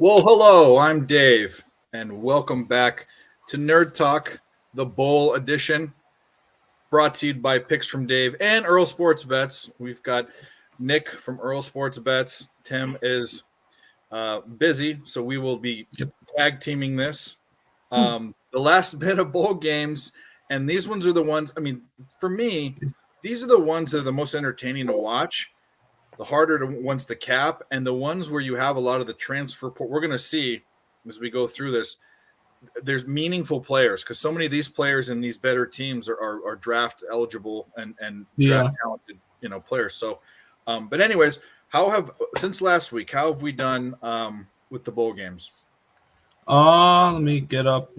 Well, hello, I'm Dave, and welcome back to Nerd Talk, the Bowl edition, brought to you by Picks from Dave and Earl Sports Bets. We've got Nick from Earl Sports Bets. Tim is busy, so we will be tag teaming this. The last bit of bowl games, and these ones are the ones, for me, these are the ones that are the most entertaining to watch. The harder ones to cap, and the ones where you have a lot of the transfer. We're going to see as we go through this. There's meaningful players because so many of these players in these better teams are draft eligible and draft talented, players. So, but anyways, since last week, how have we done with the bowl games? Let me get up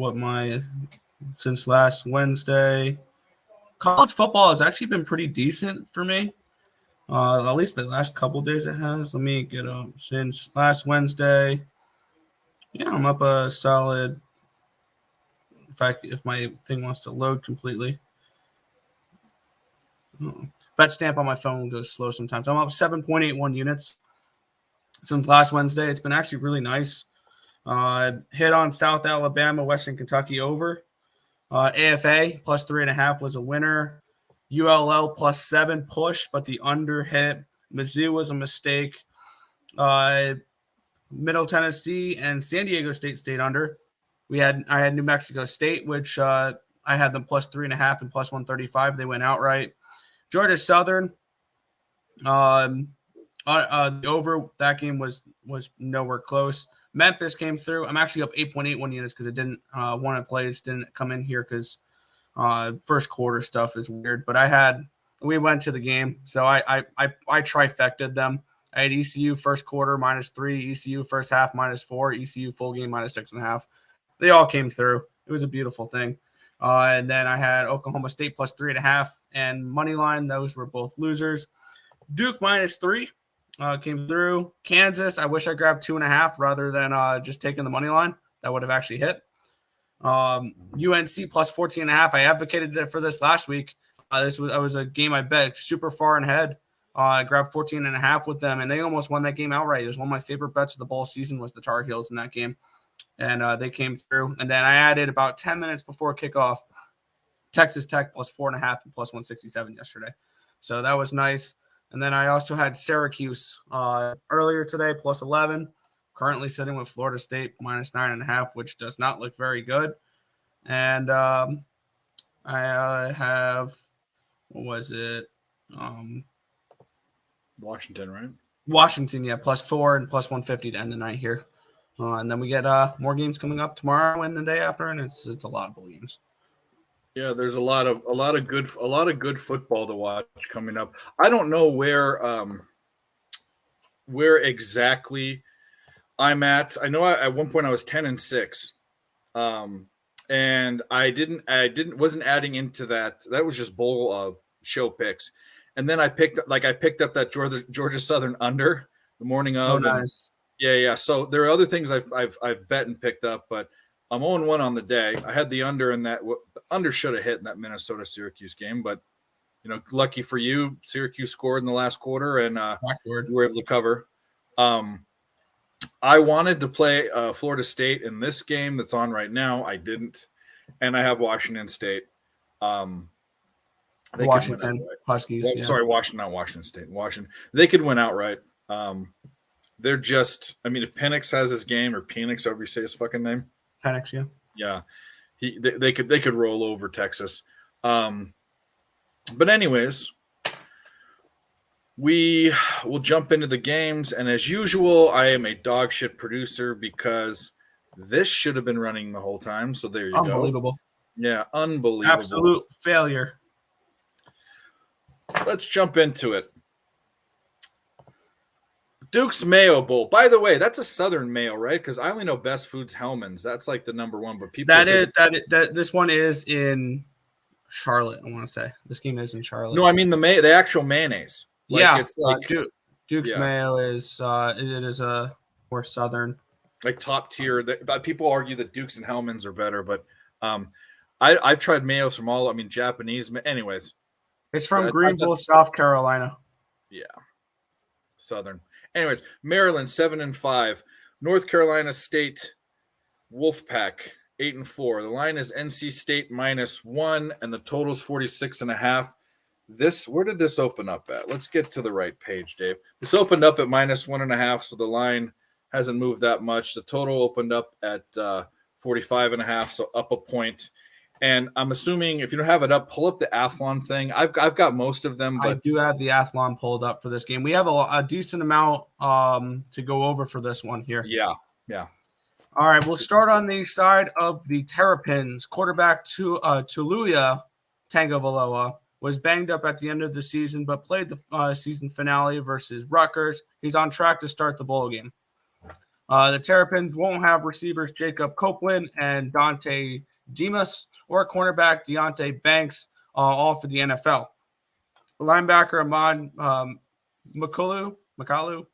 since last Wednesday. College football has actually been pretty decent for me. At least the last couple days it has. Let me get up since last Wednesday. Yeah, I'm up a solid. In fact, if my thing wants to load completely. Bet stamp on my phone goes slow sometimes. I'm up 7.81 units since last Wednesday. It's been actually really nice. Hit on South Alabama, Western Kentucky over. AFA plus 3.5 was a winner. ULL plus 7 push, but the under hit. Mizzou was a mistake. Middle Tennessee and San Diego State stayed under. I had New Mexico State, which I had them plus 3.5 and plus 135. They went outright. Georgia Southern, the over that game was nowhere close. Memphis came through. I'm actually up 8.81 units because it didn't one of the plays didn't come in here because first quarter stuff is weird. But we went to the game, so I trifected them. I had ECU first quarter -3, ECU first half -4, ECU full game -6.5. They all came through. It was a beautiful thing. And then I had Oklahoma State plus 3.5 and money line. Those were both losers. Duke -3 came through. Kansas, I wish I grabbed 2.5 rather than just taking the money line. That would have actually hit. UNC plus 14.5. I advocated for this last week. This was a game I bet super far ahead. I grabbed 14.5 with them, and they almost won that game outright. It was one of my favorite bets of the ball season was the Tar Heels in that game, and they came through. And then I added about 10 minutes before kickoff, Texas Tech plus 4.5 and plus 167 yesterday. So that was nice. And then I also had Syracuse earlier today, plus 11. Currently sitting with Florida State minus 9.5, which does not look very good. And I have, what was it? Washington, right? Washington, yeah, plus 4 and plus 150 to end the night here. And then we get more games coming up tomorrow and the day after, and it's a lot of bowl games. Yeah, there's a lot of good football to watch coming up. I don't know where exactly I'm at. I know at one point I was 10-6, and I wasn't adding into that. That was just bowl show picks, and then I picked up that Georgia Southern under the morning of. Oh, nice. Yeah. So there are other things I've bet and picked up, but I'm 0-1 on the day. I had the under in that. The under should have hit in that Minnesota-Syracuse game, but lucky for you, Syracuse scored in the last quarter, and you were able to cover. I wanted to play Florida State in this game that's on right now. I didn't, and I have Washington State. Washington Huskies. Well, yeah. Sorry, Washington, not Washington State. Washington. They could win outright. They're just. If Penix has his game, or Penix, however you say his fucking name. Penix, yeah. Yeah, they could roll over Texas. But anyways, we will jump into the games, and as usual, I am a dog shit producer because this should have been running the whole time. So there you go. Unbelievable. Yeah, unbelievable. Absolute failure. Let's jump into it. Duke's Mayo Bowl. By the way, that's a Southern Mayo, right? Because I only know Best Foods Hellman's. That's like the number one. But people this one is in Charlotte. I want to say this game is in Charlotte. No, I mean the actual mayonnaise. It's like Duke's Mayo is it is a more Southern, like top tier. People argue that Duke's and Hellman's are better, but I've tried mayos from all. Japanese. Anyways, it's from Greenville, South Carolina. Yeah, Southern. Anyways, Maryland 7-5. North Carolina State Wolfpack 8-4. The line is NC State -1, and the total is 46.5. Where did this open up at? Let's get to the right page, Dave. This opened up at -1.5, so the line hasn't moved that much. The total opened up at 45.5, so up a point. And I'm assuming if you don't have it up, pull up the Athlon thing. I've got most of them, but I do have the Athlon pulled up for this game. We have a decent amount to go over for this one here. Yeah. All right, we'll start on the side of the Terrapins. Quarterback Tuluya Tagovailoa was banged up at the end of the season, but played the season finale versus Rutgers. He's on track to start the bowl game. The Terrapins won't have receivers Jacob Copeland and Dante Demas or cornerback Deontay Banks, all for the NFL. Linebacker Ahmad Makalu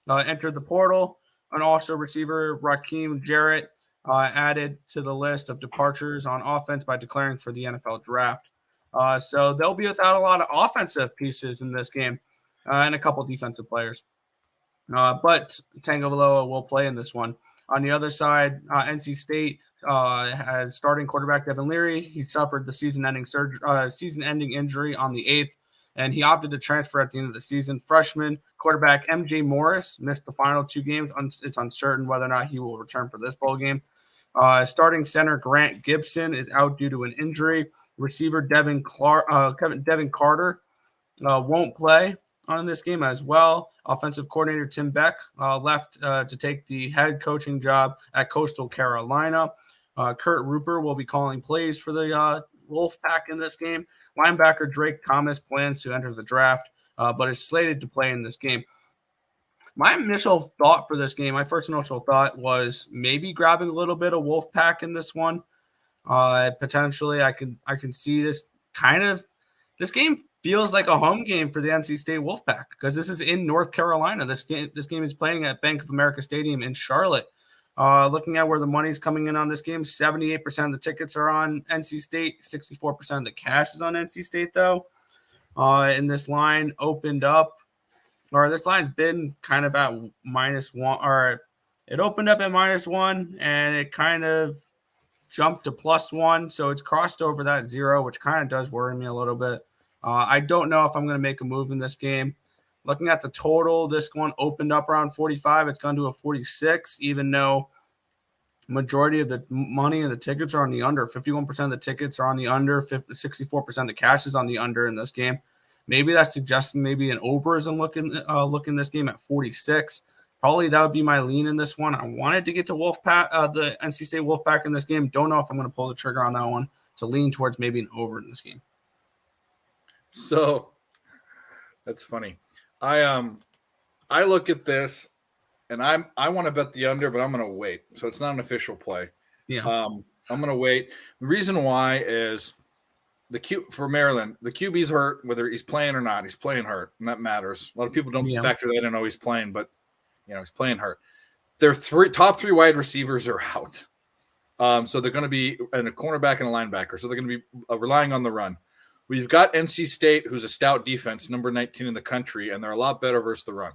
entered the portal, and also receiver Raheem Jarrett added to the list of departures on offense by declaring for the NFL draft. So they'll be without a lot of offensive pieces in this game and a couple defensive players. But Tagovailoa will play in this one. On the other side, NC State has starting quarterback Devin Leary. He suffered the season-ending injury on the 8th, and he opted to transfer at the end of the season. Freshman quarterback MJ Morris missed the final 2 games. It's uncertain whether or not he will return for this bowl game. Starting center Grant Gibson is out due to an injury. Receiver Devin Carter won't play on this game as well. Offensive coordinator Tim Beck left to take the head coaching job at Coastal Carolina. Kurt Rupert will be calling plays for the Wolfpack in this game. Linebacker Drake Thomas plans to enter the draft, but is slated to play in this game. My initial thought for this game, my first initial thought was maybe grabbing a little bit of Wolfpack in this one. Potentially, I can see this this game feels like a home game for the NC State Wolfpack because this is in North Carolina. This game is playing at Bank of America Stadium in Charlotte. Looking at where the money's coming in on this game, 78% of the tickets are on NC State, 64% of the cash is on NC State, though. And this line opened up, or this line's been kind of at -1, or it opened up at -1, and it kind of jumped to +1, so it's crossed over that 0, which kind of does worry me a little bit. I don't know if I'm going to make a move in this game. Looking at the total, this one opened up around 45. It's gone to a 46, even though majority of the money and the tickets are on the under. 51% of the tickets are on the under. 64% of the cash is on the under in this game. Maybe that's suggesting maybe an over as I'm looking this game at 46. Probably that would be my lean in this one. I wanted to get to Wolfpack, the NC State Wolfpack in this game. Don't know if I'm going to pull the trigger on that one. It's a lean towards maybe an over in this game. So that's funny. I look at this and I want to bet the under, but I'm going to wait. So it's not an official play. Yeah. I'm going to wait. The reason why is for Maryland, the QB's hurt, whether he's playing or not. He's playing hurt, and that matters. A lot of people don't factor that in. Oh, he's playing, but he's playing hurt. Their top 3 wide receivers are out. So they're going to be a cornerback and a linebacker. So they're going to be relying on the run. We've got NC State, who's a stout defense, number 19 in the country, and they're a lot better versus the run.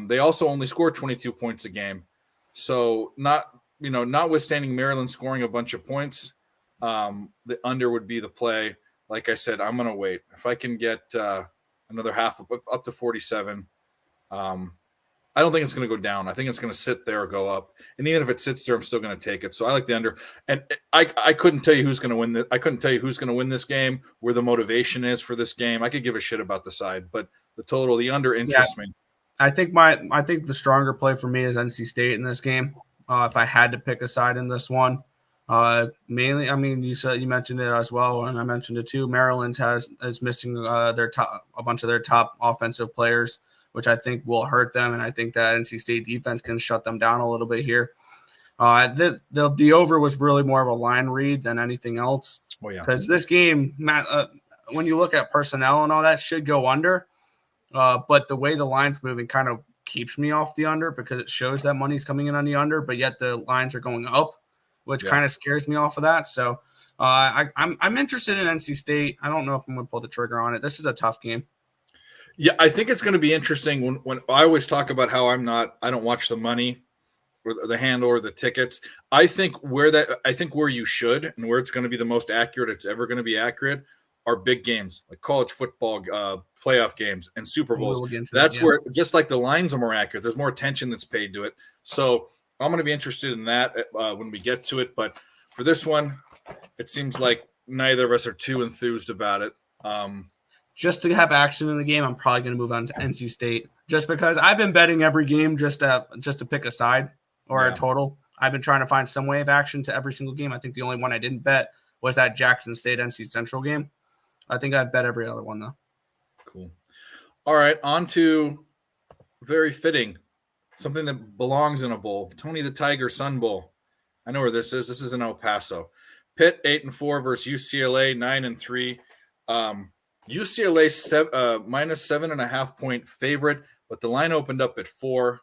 They also only score 22 points a game. So notwithstanding Maryland scoring a bunch of points, the under would be the play. Like I said, I'm going to wait. If I can get another half up to 47, I don't think it's going to go down. I think it's going to sit there or go up. And even if it sits there, I'm still going to take it. So I like the under. And I couldn't tell you who's going to win. I couldn't tell you who's going to win this game, where the motivation is for this game. I could give a shit about the side, but the total, the under interests me. I think the stronger play for me is NC State in this game. If I had to pick a side in this one, mainly, I mean, you mentioned it as well, and I mentioned it too. Maryland's is missing a bunch of their top offensive players, which I think will hurt them, and I think that NC State defense can shut them down a little bit here. The over was really more of a line read than anything else. Oh yeah, because this game, Matt, when you look at personnel and all that, should go under. But the way the line's moving kind of keeps me off the under because it shows that money's coming in on the under, but yet the lines are going up, which kind of scares me off of that. So I'm interested in NC State. I don't know if I'm going to pull the trigger on it. This is a tough game. Yeah, I think it's going to be interesting when I always talk about how I don't watch the money. or the handle or the tickets. I think where you should and where it's going to be the most accurate it's ever going to be accurate are big games like college football, playoff games, and Super Bowls. That's where, just like the lines are more accurate, there's more attention that's paid to it. So I'm going to be interested in that when we get to it. But for this one, it seems like neither of us are too enthused about it. Just to have action in the game, I'm probably going to move on to NC State, just because I've been betting every game just to pick a side or a total. I've been trying to find some way of action to every single game. I think the only one I didn't bet was that Jackson State NC Central game. I think I've bet every other one, though. Cool. All right, on to very fitting, something that belongs in a bowl. Tony the Tiger Sun Bowl. I know where this is. This is in El Paso. Pitt 8-4 versus UCLA 9-3. UCLA minus 7.5 point favorite, but the line opened up at 4.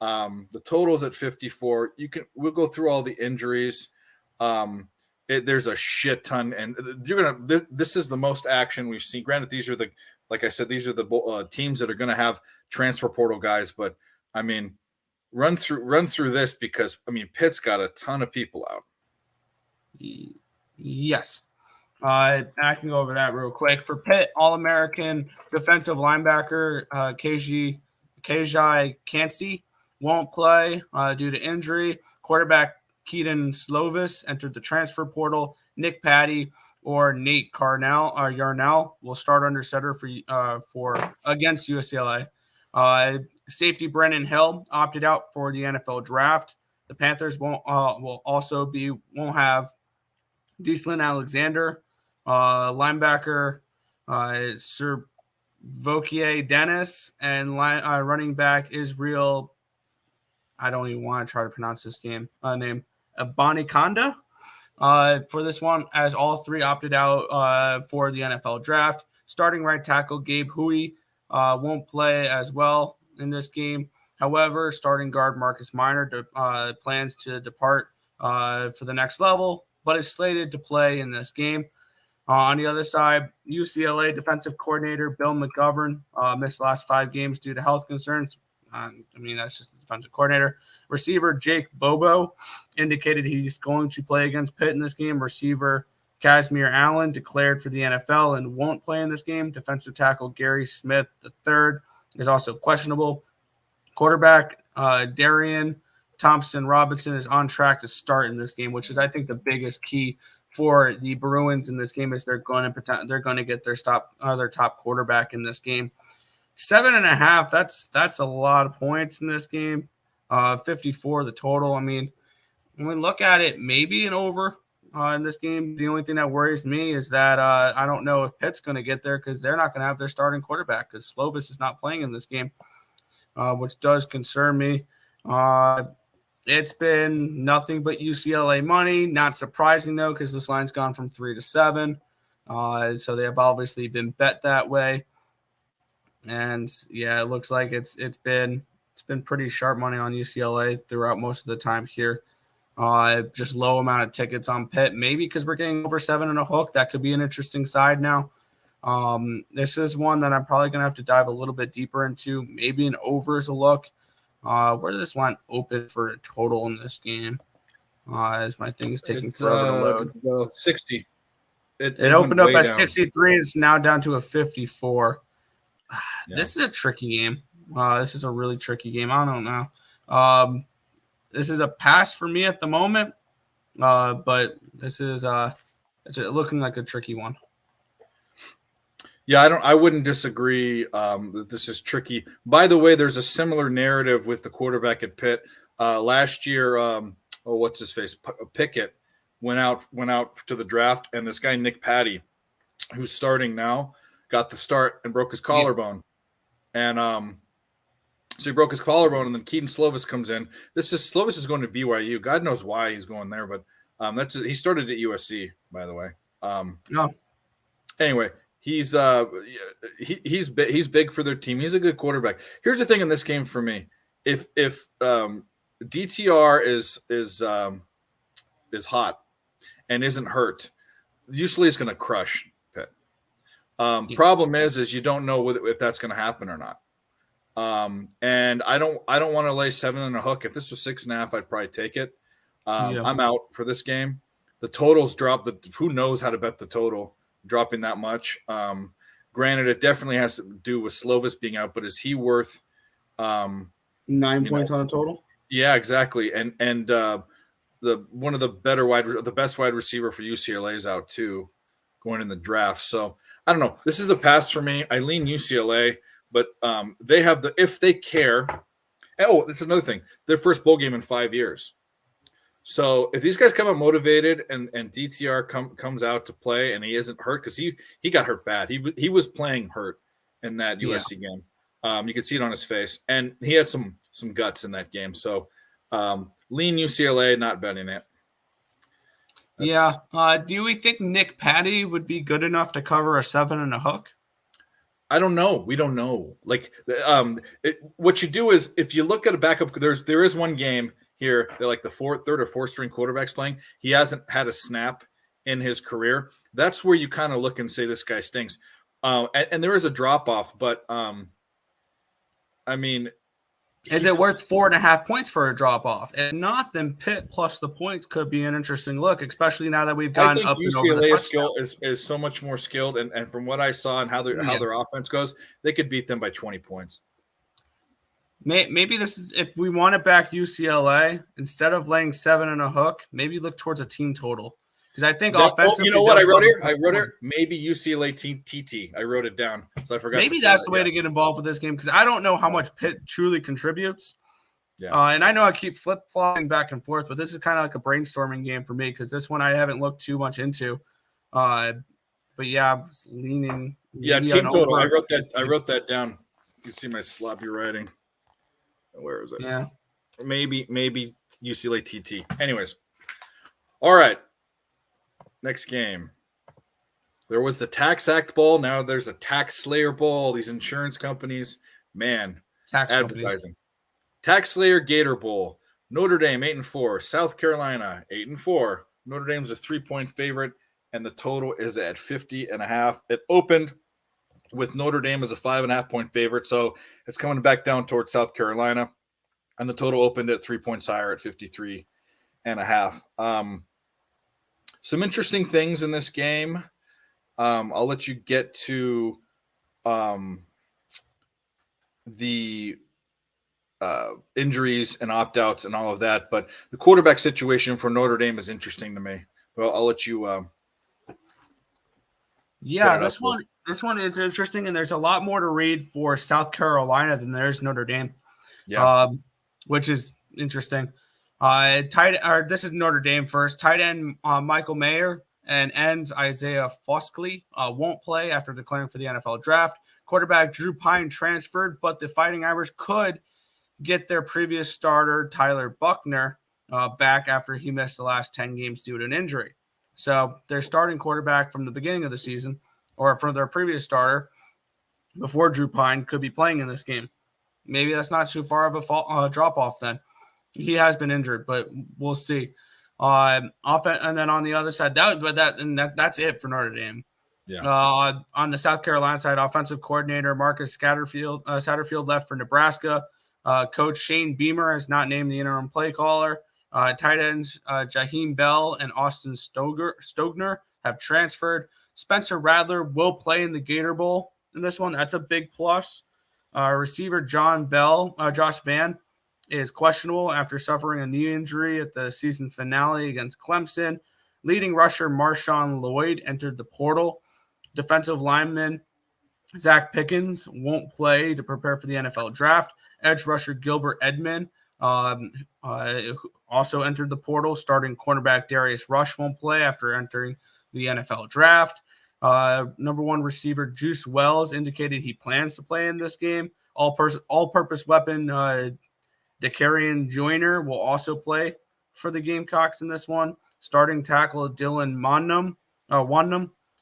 The total's at 54. We'll go through all the injuries. There's a shit ton, and this is the most action we've seen. Granted, these are like I said, these are the teams that are going to have transfer portal guys. But I mean, run through this, because I mean, Pitt's got a ton of people out. Yes, I can go over that real quick. For Pitt, All-American defensive linebacker Kajai Cansey won't play due to injury. Quarterback Keaton Slovis entered the transfer portal. Nick Patty or Nate Yarnell will start under center for against UCLA. Safety Brennan Hill opted out for the NFL draft. The Panthers won't have Deaslin Alexander, linebacker Sir Vokier Dennis, and running back Israel. I don't even want to try to pronounce this name. Boniconda for this one, as all three opted out for the NFL draft. Starting right tackle Gabe Huey won't play as well in this game. However, starting guard Marcus Minor plans to depart for the next level, but is slated to play in this game. On the other side, UCLA defensive coordinator Bill McGovern missed the last 5 games due to health concerns. That's just the defensive coordinator. Receiver Jake Bobo indicated he's going to play against Pitt in this game. Receiver Casimir Allen declared for the NFL and won't play in this game. Defensive tackle Gary Smith III is also questionable. Quarterback Darian Thompson Robinson is on track to start in this game, which is, I think, the biggest key for the Bruins in this game is they're going to get their top quarterback in this game. 7.5. That's a lot of points in this game. 54 the total. I mean, when we look at it, maybe an over in this game. The only thing that worries me is that I don't know if Pitt's going to get there, because they're not going to have their starting quarterback, because Slovis is not playing in this game, which does concern me. It's been nothing but UCLA money. Not surprising, though, because this line's gone from 3 to 7. So they have obviously been bet that way. And yeah, it looks like it's been pretty sharp money on UCLA throughout most of the time here. Just low amount of tickets on Pitt, maybe because we're getting over 7 and a hook. That could be an interesting side now. This is one that I'm probably gonna have to dive a little bit deeper into. Maybe an over is a look. Where does this line open for a total in this game? As my thing is taking forever to load. 60. It opened up at 63. It's now down to a 54. Yeah. This is a tricky game. This is a really tricky game. I don't know. This is a pass for me at the moment, but this is it's looking like a tricky one. Yeah, I wouldn't disagree that this is tricky. By the way, there's a similar narrative with the quarterback at Pitt. Last year, what's his face? Pickett went out to the draft, and this guy Nick Patty, who's starting now, got the start and broke his collarbone. And so he broke his collarbone, and then Keaton Slovis comes in. Slovis is going to BYU. God knows why he's going there, but he started at USC, by the way. Anyway, he's big for their team. He's a good quarterback. Here's the thing in this game for me: if DTR is hot and isn't hurt, usually it's going to crush Pitt. Problem is you don't know if that's going to happen or not. And I don't want to lay 7 and a hook. If this was 6.5, I'd probably take it. Yeah. I'm out for this game. The totals dropped. Who knows how to bet the total dropping that much? Granted, it definitely has to do with Slovis being out, but is he worth 9 points on a total? Yeah, exactly. And the one of the best wide receiver for UCLA is out too, going in the draft. So I don't know. This is a pass for me. I lean UCLA, but they have if they care. Oh, this is another thing. Their first bowl game in 5 years. So if these guys come out motivated and DTR comes out to play and he isn't hurt because he got hurt bad. He was playing hurt in that USC game. You could see it on his face, and he had some guts in that game. So lean UCLA, not betting it. Yeah. Do we think Nick Patty would be good enough to cover a 7 and a hook? I don't know. We don't know. Like, what you do is if you look at a backup, there is one game here that like the third or fourth string quarterback's playing. He hasn't had a snap in his career. That's where you kind of look and say this guy stinks. And there is a drop off, but I mean, is it worth 4.5 points for a drop off? If not, then Pitt plus the points could be an interesting look, especially now that we've gone up and over the touchdown. is so much more skilled, and from what I saw and how their offense goes, they could beat them by 20 points. Maybe this is if we want to back UCLA instead of laying 7 and a hook. Maybe look towards a team total because I think offensively. You know what I wrote here? I wrote here maybe UCLA TT. I wrote it down, so I forgot. Maybe that's the way to get involved with this game because I don't know how much Pitt truly contributes. Yeah. And I know I keep flip-flopping back and forth, but this is kind of like a brainstorming game for me because this one I haven't looked too much into. But yeah, I'm leaning. Yeah, team total. I wrote that down. You see my sloppy writing. Where is it? Yeah. Maybe UCLA TT. Anyways. All right. Next game. There was the Tax Act Bowl. Now there's a Tax Slayer Bowl. These insurance companies, man, advertising. Tax Slayer Gator Bowl. Notre Dame 8-4. South Carolina 8-4. Notre Dame's a 3-point favorite, and the total is at 50.5. It opened with Notre Dame as a 5.5 point favorite, so it's coming back down towards South Carolina, and the total opened at 3 points higher at 53.5. Some interesting things in this game. I'll let you get to the injuries and opt-outs and all of that, but the quarterback situation for Notre Dame is interesting to me. Well, I'll let you. This one is interesting, and there's a lot more to read for South Carolina than there is Notre Dame. Yeah, which is interesting. This is Notre Dame first. Tight end Michael Mayer and ends Isaiah Foskley won't play after declaring for the NFL draft. Quarterback Drew Pine transferred, but the Fighting Irish could get their previous starter Tyler Buckner back after he missed the last 10 games due to an injury. So their starting quarterback from the beginning of the season, or from their previous starter before Drew Pine, could be playing in this game. Maybe that's not too far of a drop-off then. He has been injured, but we'll see. And then on the other side, that's it for Notre Dame. Yeah. On the South Carolina side, offensive coordinator Marcus Satterfield left for Nebraska. Coach Shane Beamer is not named the interim play caller. Tight ends Jaheim Bell and Austin Stogner have transferred. Spencer Rattler will play in the Gator Bowl in this one. That's a big plus. Receiver Josh Vann is questionable after suffering a knee injury at the season finale against Clemson. Leading rusher Marshawn Lloyd entered the portal. Defensive lineman Zach Pickens won't play to prepare for the NFL draft. Edge rusher Gilbert Edmond also entered the portal. Starting cornerback Darius Rush won't play after entering the NFL draft. Number one receiver Juice Wells indicated he plans to play in this game. All-purpose weapon Dakarian Joyner will also play for the Gamecocks in this one. Starting tackle Dylan Wonnum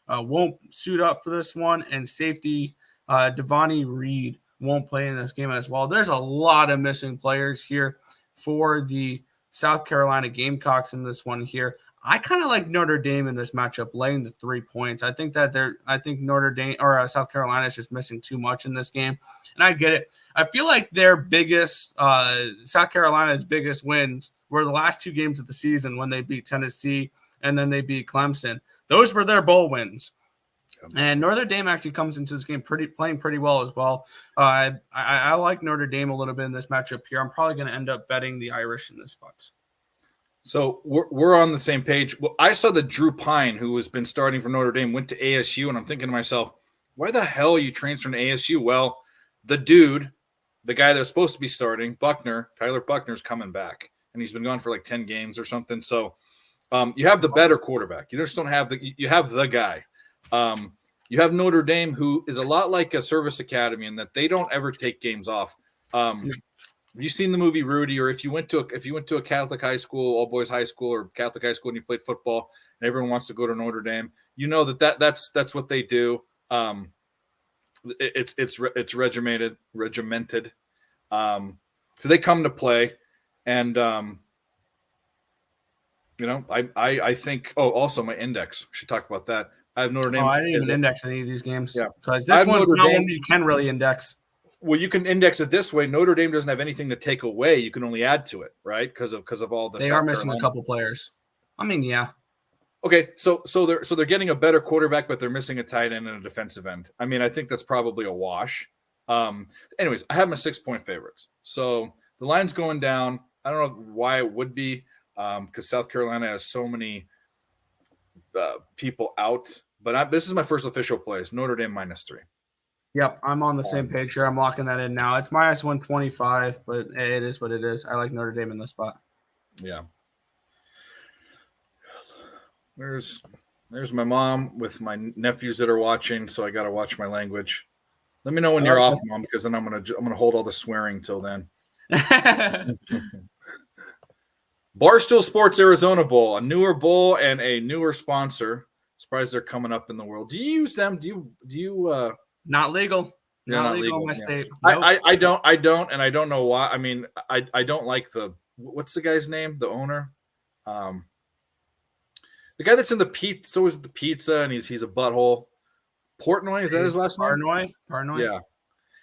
won't suit up for this one, and safety Devonnie Reed won't play in this game as well. There's a lot of missing players here for the South Carolina Gamecocks in this one here. I kind of like Notre Dame in this matchup, laying the 3 points. I think Notre Dame or South Carolina is just missing too much in this game, and I get it. I feel like their biggest, South Carolina's biggest wins were the last 2 games of the season when they beat Tennessee and then they beat Clemson. Those were their bowl wins. And Notre Dame actually comes into this game playing pretty well as well. I like Notre Dame a little bit in this matchup here. I'm probably going to end up betting the Irish in this spot. So we're on the same page. Well, I saw that Drew Pine, who has been starting for Notre Dame, went to ASU, and I'm thinking to myself, why the hell are you transferring to ASU? Well, the guy that's supposed to be starting, Tyler Buckner's coming back, and he's been gone for like 10 games or something. So you have the better quarterback. You just don't have you have the guy. You have Notre Dame, who is a lot like a service academy in that they don't ever take games off. Have you seen the movie Rudy? Or if you went to a Catholic high school, all boys high school, or Catholic high school, and you played football, and everyone wants to go to Notre Dame, you know that's what they do. It's regimented. So they come to play, and I think. Oh, also my index. We should talk about that. I have Notre Dame. I didn't even index any of these games. Yeah, because this one's not one you can really index. Well, you can index it this way. Notre Dame doesn't have anything to take away. You can only add to it, right? Because of all the. They are missing a couple players. I mean, yeah. Okay, so they're getting a better quarterback, but they're missing a tight end and a defensive end. I mean, I think that's probably a wash. Anyways, I have my 6-point favorites. So the line's going down. I don't know why it would be, because South Carolina has so many people out. But this is my first official place. Notre Dame -3. Yep, I'm on the same page here. I'm locking that in now. It's -125, but it is what it is. I like Notre Dame in this spot. Yeah. There's my mom with my nephews that are watching, so I got to watch my language. Let me know when you're off, Mom, because then I'm gonna hold all the swearing till then. Barstool Sports Arizona Bowl, a newer bowl and a newer sponsor. Surprised they're coming up in the world. Do you use them? Do you? Not legal. Not legal in my state. Nope. I don't, and I don't know why. I mean, I don't like what's the guy's name? The owner, the guy that's in the pizza, always the pizza, and he's a butthole. Portnoy, is that his last name? Portnoy.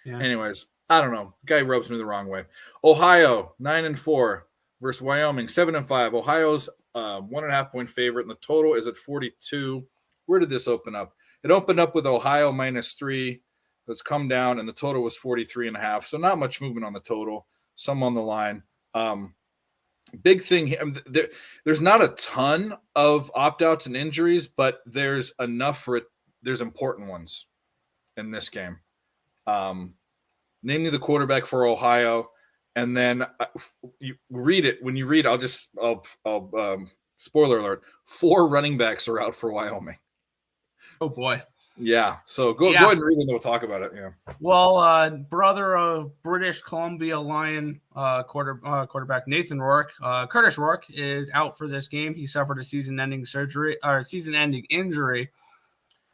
Yeah. Anyways, I don't know. The guy rubs me the wrong way. Ohio 9-4 versus Wyoming 7-5. Ohio's 1.5 point favorite, and the total is at 42. Where did this open up? It opened up with Ohio -3. It's come down, and the total was 43.5. So not much movement on the total. Some on the line. Big thing here. There's not a ton of opt-outs and injuries, but there's enough for it. There's important ones in this game. Namely the quarterback for Ohio, and then you read it. When you read, I'll spoiler alert: 4 running backs are out for Wyoming. Oh boy. Yeah. So go ahead and read it, and we'll talk about it. Yeah. Well, brother of British Columbia Lion quarterback Nathan Rourke, Curtis Rourke, is out for this game. He suffered a season-ending injury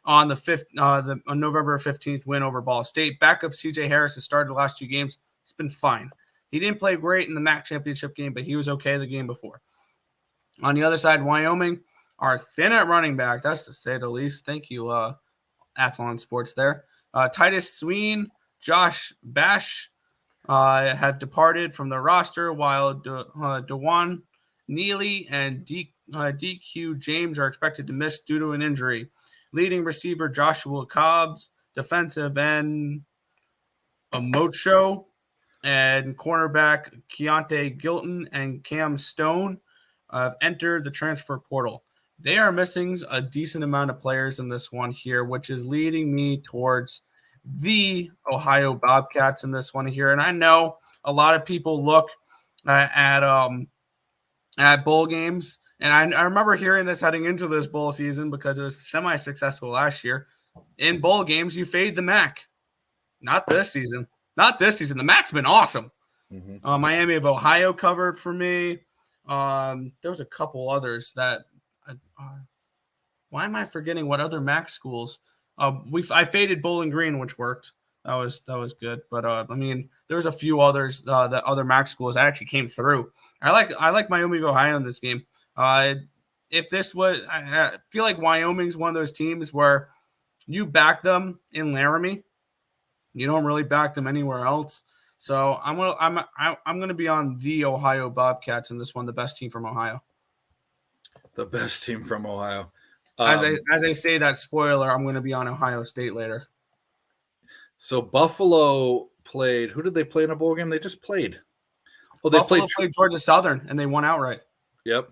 on the November 15th win over Ball State. Backup CJ Harris has started the last 2 games. It's been fine. He didn't play great in the MAC championship game, but he was okay the game before. On the other side, Wyoming are thin at running back. That's to say the least. Thank you, Athlon Sports there. Titus Sween, Josh Bash have departed from the roster, while DeJuan Neely and DQ James are expected to miss due to an injury. Leading receiver Joshua Cobbs, defensive end Amocho, and cornerback Keontae Gilton and Cam Stone have entered the transfer portal. They are missing a decent amount of players in this one here, which is leading me towards the Ohio Bobcats in this one here. And I know a lot of people look at bowl games, and I remember hearing this heading into this bowl season because it was semi-successful last year. In bowl games, you fade the MAC. Not this season. The MAC's been awesome. Mm-hmm. Miami of Ohio covered for me. There was a couple others that. Why am I forgetting what other MAC schools? I faded Bowling Green, which worked. That was good. But I mean, there was a few others that other MAC schools that actually came through. I like Miami of Ohio in this game. if this was, I feel like Wyoming's one of those teams where you back them in Laramie, you don't really back them anywhere else. So I'm gonna be on the Ohio Bobcats in this one, the best team from Ohio. The best team from Ohio. As I say that spoiler, I'm gonna be on Ohio State later. So Buffalo played. Who did they play in a bowl game? They just played. Oh, they Buffalo played Georgia Southern and they won outright. Yep.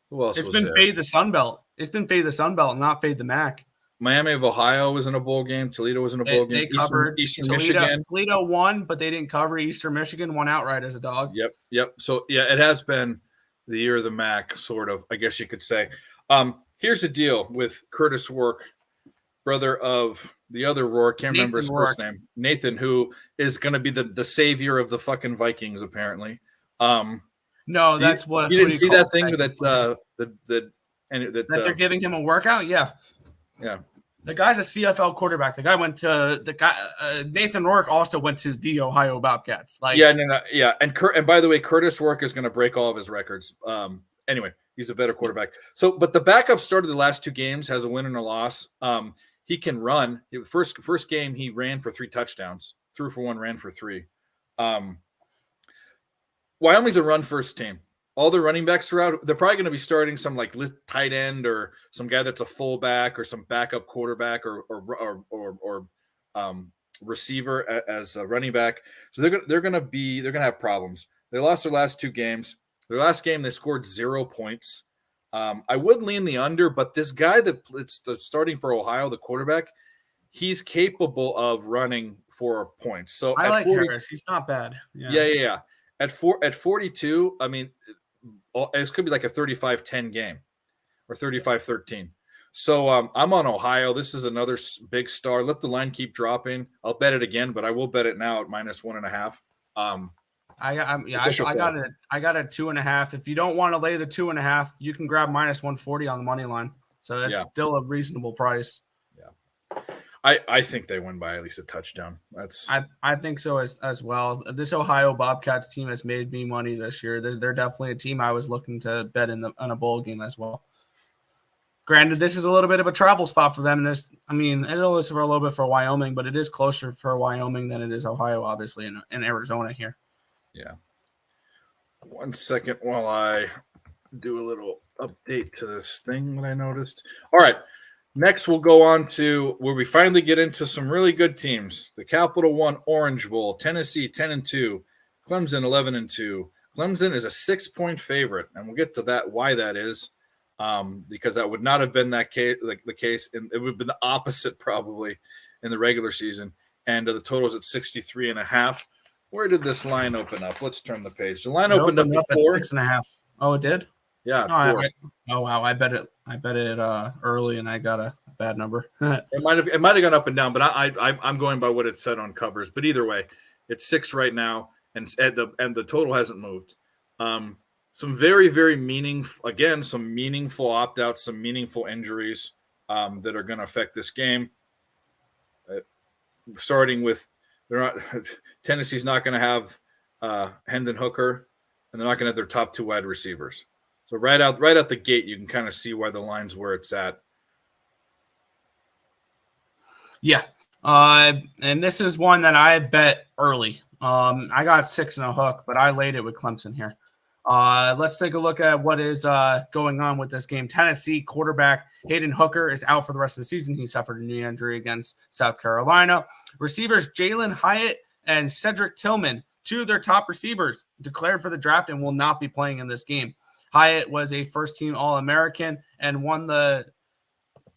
Who else It's was been there? fade the Sun Belt. It's been fade the Sun Belt, not fade the MAC. Miami of Ohio was in a bowl game. Toledo was in a bowl game. They covered Eastern Toledo, Michigan. Toledo won, but they didn't cover. Eastern Michigan won outright as a dog. Yep. So yeah, it has been the year of the MAC, sort of. I guess you could say. Here's the deal with Curtis Rourke, brother of the other Rourke. Can't remember his first name. Nathan, who is going to be the savior of the fucking Vikings, apparently. No, that's what you didn't see that thing that they're giving him a workout. Yeah. The guy's a CFL quarterback. The guy went to Nathan Rourke also went to the Ohio Bobcats. And by the way, Curtis Rourke is going to break all of his records. Anyway, he's a better quarterback. So, but the backup started the last 2 games, has a win and a loss. He can run. First game he ran for 3 touchdowns, threw for 1, ran for 3. Wyoming's a run first team. All the running backs are out. They're probably going to be starting some like tight end or some guy that's a fullback or some backup quarterback or receiver as a running back. So they're going to have problems. They lost their last 2 games. Their last game they scored 0 points. I would lean the under, but this guy that's starting for Ohio, the quarterback, he's capable of running for points. So I like Harris. He's not bad. Yeah. At 42, I mean, it could be like a 35-10 game or 35-13. So I'm on Ohio. This is another big star. Let the line keep dropping. I'll bet it again, but I will bet it now at -1.5. I got it. I got a 2.5. If you don't want to lay the 2.5, you can grab -140 on the money line. So that's still a reasonable price. Yeah. I think they win by at least a touchdown. I think so as well. This Ohio Bobcats team has made me money this year. They're definitely a team I was looking to bet in a bowl game as well. Granted, this is a little bit of a travel spot for them. It is for a little bit for Wyoming, but it is closer for Wyoming than it is Ohio, obviously, in Arizona here. Yeah. 1 second while I do a little update to this thing that I noticed. All right. Next, we'll go on to where we finally get into some really good teams. The Capital One Orange Bowl, Tennessee 10-2, Clemson 11-2. Clemson is a 6-point favorite, and we'll get to that why that is, because that would not have been the case, and it would have been the opposite probably in the regular season. And the total is at 63.5. Where did this line open up? Let's turn the page. The line opened up at 4. 6.5. Oh, it did? Yeah. 4. Wow. I bet it early, and I got a bad number. It might have gone up and down, but I'm going by what it said on covers. But either way, it's 6 right now, and the total hasn't moved. Some very, very meaningful, some meaningful opt-outs, some meaningful injuries that are going to affect this game. Starting with Tennessee's not going to have Hendon Hooker, and they're not going to have their top 2 wide receivers. So right out the gate, you can kind of see why the line's where it's at. Yeah. And this is one that I bet early. I got 6 and a hook, but I laid it with Clemson here. Let's take a look at what is going on with this game. Tennessee quarterback Hendon Hooker is out for the rest of the season. He suffered a knee injury against South Carolina. Receivers Jalen Hyatt and Cedric Tillman, 2 of their top receivers, declared for the draft and will not be playing in this game. Hyatt was a first-team All-American and won the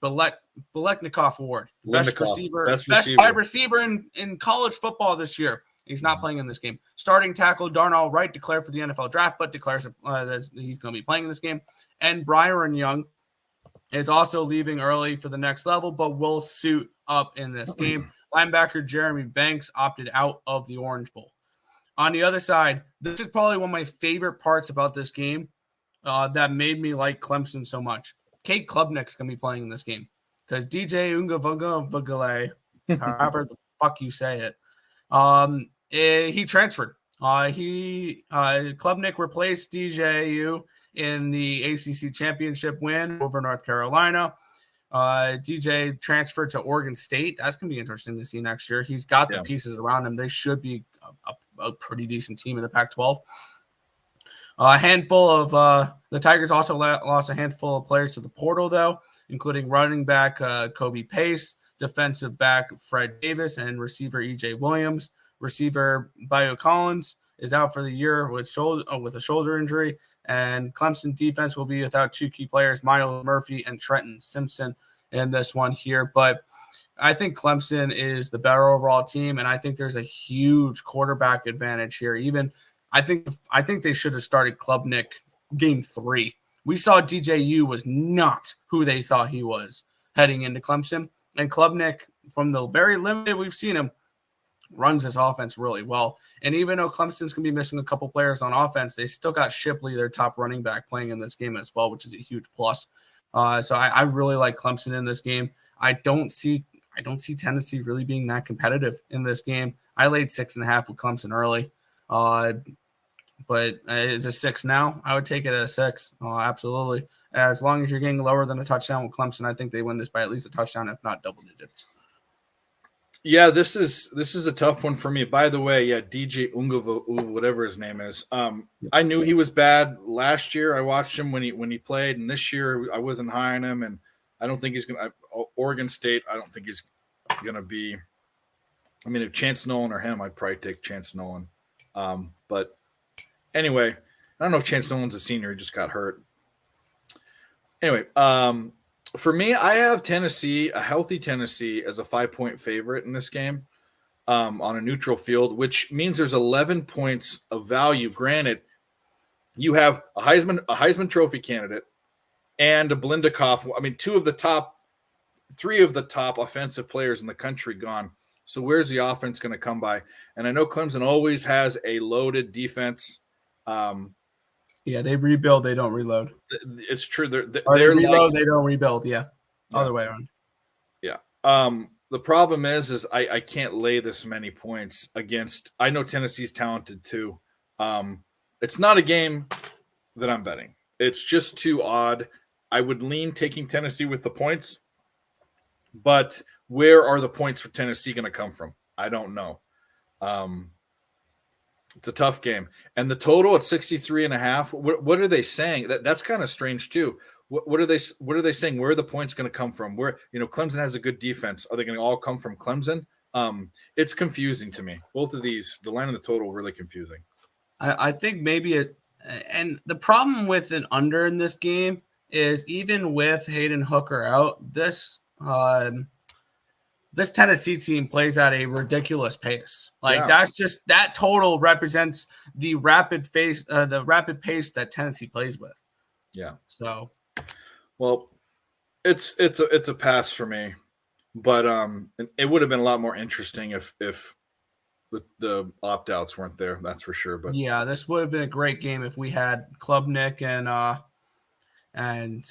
Biletnikoff Award. Best wide receiver in college football this year. He's not playing in this game. Starting tackle Darnell Wright declared for the NFL draft, but declares that he's going to be playing in this game. And Byron Young is also leaving early for the next level, but will suit up in this game. Linebacker Jeremy Banks opted out of the Orange Bowl. On the other side, this is probably one of my favorite parts about this game that made me like Clemson so much. Kate Klubnik's going to be playing in this game because DJ Ungavagale, however the fuck you say it, he transferred. Klubnik replaced DJU, in the ACC championship win over North Carolina. DJ transferred to Oregon State. That's going to be interesting to see next year. He's got the pieces around him. They should be a pretty decent team in the Pac-12. A handful of the Tigers also lost a handful of players to the portal, though, including running back Kobe Pace, defensive back Fred Davis, and receiver E.J. Williams. Receiver Bio Collins is out for the year with a shoulder injury, and Clemson defense will be without two key players, Miles Murphy and Trenton Simpson, in this one here. But I think Clemson is the better overall team, and I think there's a huge quarterback advantage here. Even I think they should have started Klubnik game 3. We saw DJU was not who they thought he was heading into Clemson, and Klubnik, from the very limited we've seen him, runs this offense really well. And even though Clemson's going to be missing a couple players on offense, they still got Shipley, their top running back, playing in this game as well, which is a huge plus. So I really like Clemson in this game. I don't see Tennessee really being that competitive in this game. I laid 6.5 with Clemson early. But it's a 6 now. I would take it at a 6. Absolutely. As long as you're getting lower than a touchdown with Clemson, I think they win this by at least a touchdown, if not double digits. Yeah, this is a tough one for me. By the way, DJ Ungava, whatever his name is. I knew he was bad last year. I watched him when he played, and this year I wasn't high on him, and I don't think he's gonna. Oregon State, I don't think he's gonna be. I mean, if Chance Nolan or him, I'd probably take Chance Nolan. But anyway, I don't know if Chance Nolan's a senior. He just got hurt. Anyway, for me, I have Tennessee, a healthy Tennessee, as a 5-point favorite in this game on a neutral field, which means there's 11 points of value. Granted, you have a Heisman Trophy candidate and a Blindikoff. I mean, 3 of the top offensive players in the country gone. So where's the offense going to come by? And I know Clemson always has a loaded defense. Yeah, they rebuild, they don't reload. It's true. They reload, they don't rebuild. Yeah, other way around. Yeah. The problem is I can't lay this many points against. I know Tennessee's talented too. It's not a game that I'm betting. It's just too odd. I would lean taking Tennessee with the points, but where are the points for Tennessee going to come from? I don't know. It's a tough game. And the total at 63.5. What are they saying? That's kind of strange too. What are they saying? Where are the points going to come from? Where, Clemson has a good defense. Are they going to all come from Clemson? It's confusing to me. Both of these, the line and the total, really confusing. I think maybe and the problem with an under in this game is, even with Hayden Hooker out, this Tennessee team plays at a ridiculous pace. That total represents the rapid pace that Tennessee plays with. Yeah. So, well, it's a pass for me, but it would have been a lot more interesting if the opt-outs weren't there. That's for sure. But yeah, this would have been a great game if we had Klubnik and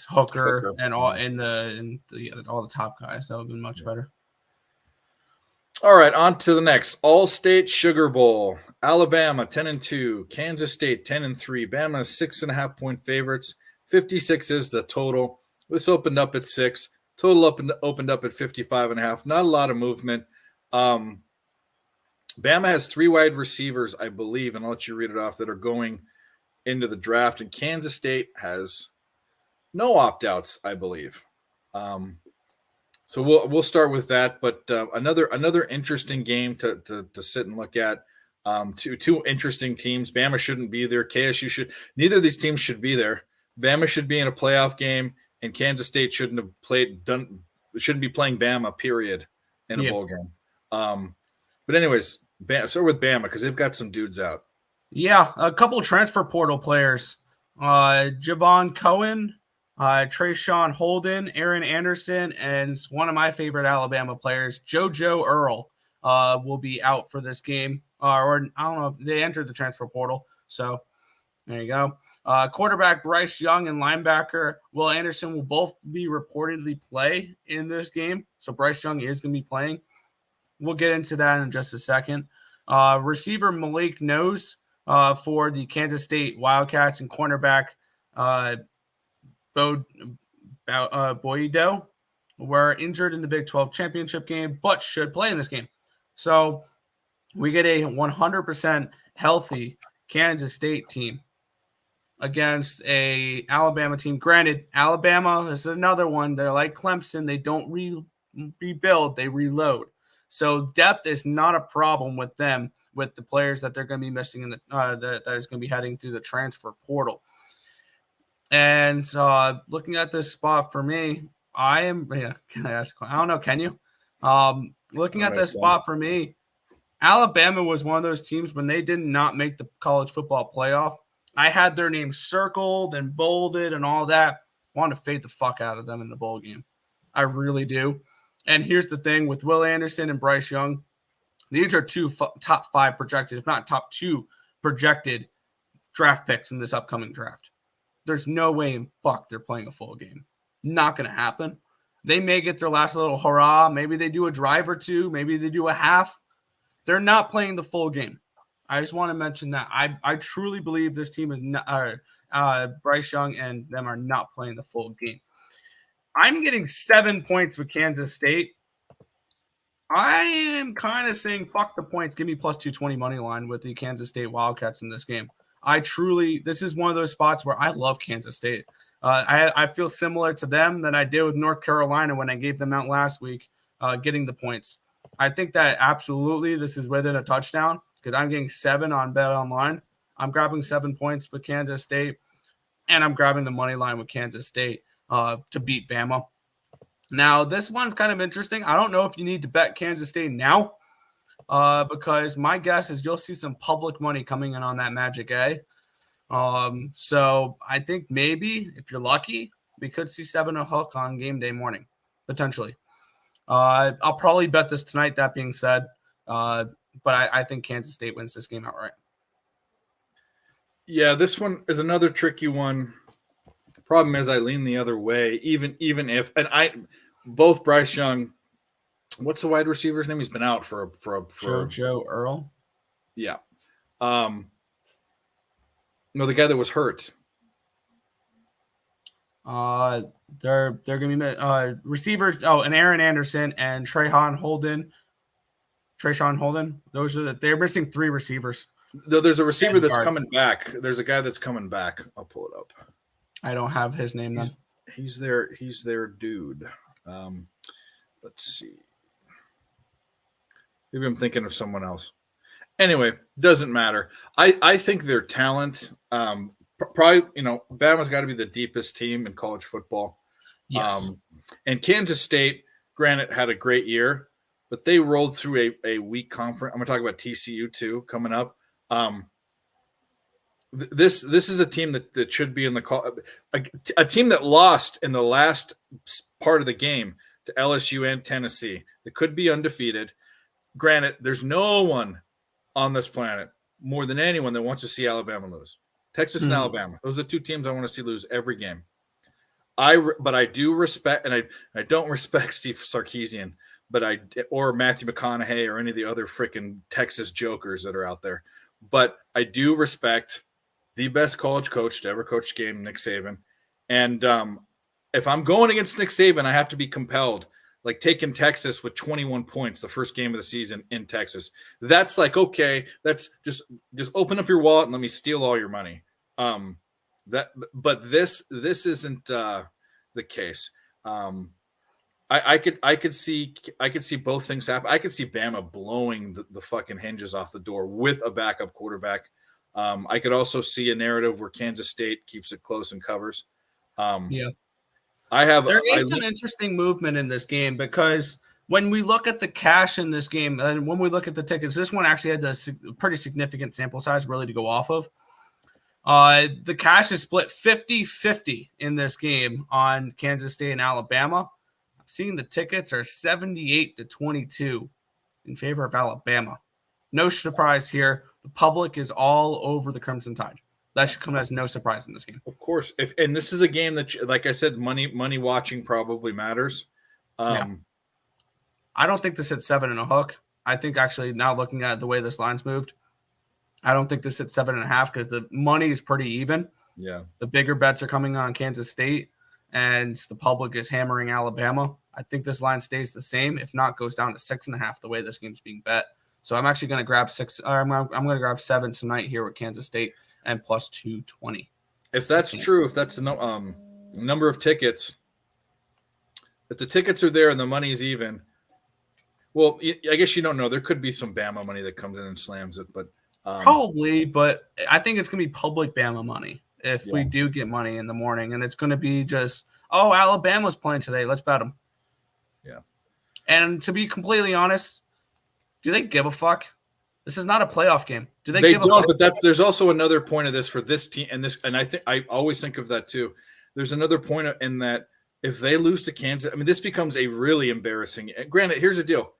Hooker and all all the top guys. That would have been much better. All right, on to the next All-State Sugar Bowl. Alabama 10-2, Kansas State 10-3. Bama is 6.5-point favorites. 56 is the total. This opened up at 6. Total opened up at 55.5. Not a lot of movement. Bama has 3 wide receivers, I believe, and I'll let you read it off, that are going into the draft. And Kansas State has no opt-outs, I believe. So we'll start with that. But another interesting game to sit and look at. Two interesting teams. Bama shouldn't be there. KSU should. Neither of these teams should be there. Bama should be in a playoff game, and Kansas State shouldn't be playing Bama, period, in a bowl game. But anyways, start with Bama because they've got some dudes out. Yeah, a couple transfer portal players. Javon Cohen, Trayshawn Holden, Aaron Anderson, and one of my favorite Alabama players, JoJo Earl, will be out for this game. Or I don't know if they entered the transfer portal. So there you go. Quarterback Bryce Young and linebacker Will Anderson will both be reportedly play in this game. So Bryce Young is going to be playing. We'll get into that in just a second. Receiver Malik Nose for the Kansas State Wildcats, and cornerback Boyedo were injured in the Big 12 championship game, but should play in this game. So we get a 100% healthy Kansas State team against a Alabama team. Granted, Alabama is another one. They're like Clemson. They don't rebuild, they reload. So depth is not a problem with them, with the players that they're going to be missing in that is going to be heading through the transfer portal. And looking at this spot for me, can I ask? I don't know. Can you? Looking at this spot for me, Alabama was one of those teams when they did not make the college football playoff. I had their name circled and bolded and all that. I want to fade the fuck out of them in the bowl game. I really do. And here's the thing with Will Anderson and Bryce Young. These are two top 5 projected, if not top 2 projected draft picks in this upcoming draft. There's no way in fuck they're playing a full game. Not going to happen. They may get their last little hurrah. Maybe they do a drive or two. Maybe they do a half. They're not playing the full game. I just want to mention that. I truly believe this team is not, Bryce Young and them are not playing the full game. I'm getting 7 points with Kansas State. I am kind of saying fuck the points. Give me plus 220 money line with the Kansas State Wildcats in this game. This is one of those spots where I love Kansas State. I feel similar to them than I did with North Carolina when I gave them out last week, getting the points. I think that absolutely this is within a touchdown because I'm getting 7 on Bet Online. I'm grabbing 7 points with Kansas State, and I'm grabbing the money line with Kansas State to beat Bama. Now, this one's kind of interesting. I don't know if you need to bet Kansas State now because my guess is you'll see some public money coming in on that Magic A. So I think maybe if you're lucky, we could see 7 a hook on game day morning, potentially. I'll probably bet this tonight, that being said. But I think Kansas State wins this game outright. Yeah, this one is another tricky one. The problem is I lean the other way, even if both Bryce Young, what's the wide receiver's name? He's been out for Joe Earl. Yeah. No, the guy that was hurt. They're gonna be receivers. Oh, and Aaron Anderson and Trayshawn Holden. They're missing 3 receivers. There's a receiver that's coming back. There's a guy that's coming back. I'll pull it up. I don't have his name then. He's their dude. Let's see. Maybe I'm thinking of someone else. Anyway, doesn't matter. I think their talent, probably, Bama's got to be the deepest team in college football. Yes. And Kansas State, granted, had a great year, but they rolled through a weak conference. I'm going to talk about TCU too coming up. This is a team that should be in the call. A team that lost in the last part of the game to LSU and Tennessee. That could be undefeated. Granted, there's no one on this planet more than anyone that wants to see Alabama lose. Texas and Alabama. Those are 2 teams I want to see lose every game. But I do respect, and I don't respect Steve Sarkisian, or Matthew McConaughey or any of the other freaking Texas jokers that are out there. But I do respect the best college coach to ever coach the game, Nick Saban. And if I'm going against Nick Saban, I have to be compelled. Like taking Texas with 21 points the first game of the season in Texas. That's like, okay, that's just open up your wallet and let me steal all your money. But this isn't the case. I could see both things happen. I could see Bama blowing the fucking hinges off the door with a backup quarterback. I could also see a narrative where Kansas State keeps it close and covers. Yeah. There is some interesting movement in this game because when we look at the cash in this game and when we look at the tickets, this one actually has a pretty significant sample size really to go off of. The cash is split 50-50 in this game on Kansas State and Alabama. Seeing the tickets are 78-22 in favor of Alabama. No surprise here. The public is all over the Crimson Tide. That should come as no surprise in this game. Of course. And this is a game that, like I said, money watching probably matters. Yeah. I don't think this hit 7 and a hook. I think actually now looking at the way this line's moved, I don't think this hit 7.5 because the money is pretty even. Yeah. The bigger bets are coming on Kansas State, and the public is hammering Alabama. I think this line stays the same. If not, goes down to 6.5 the way this game's being bet. So I'm actually going to grab 6. I'm going to grab 7 tonight here with Kansas State and plus 220. If that's true, if that's the number of tickets, if the tickets are there and the money's even, well, I guess you don't know. There could be some Bama money that comes in and slams it, but probably. But I think it's going to be public Bama money if we do get money in the morning, and it's going to be just, oh, Alabama's playing today. Let's bet them. Yeah. And to be completely honest, do they give a fuck? This is not a playoff game. Do they give don't, a fuck? But there's also another point of this for this team, and I think I always think of that too. There's another point in that if they lose to Kansas, I mean, this becomes a really embarrassing. Granted, here's the deal: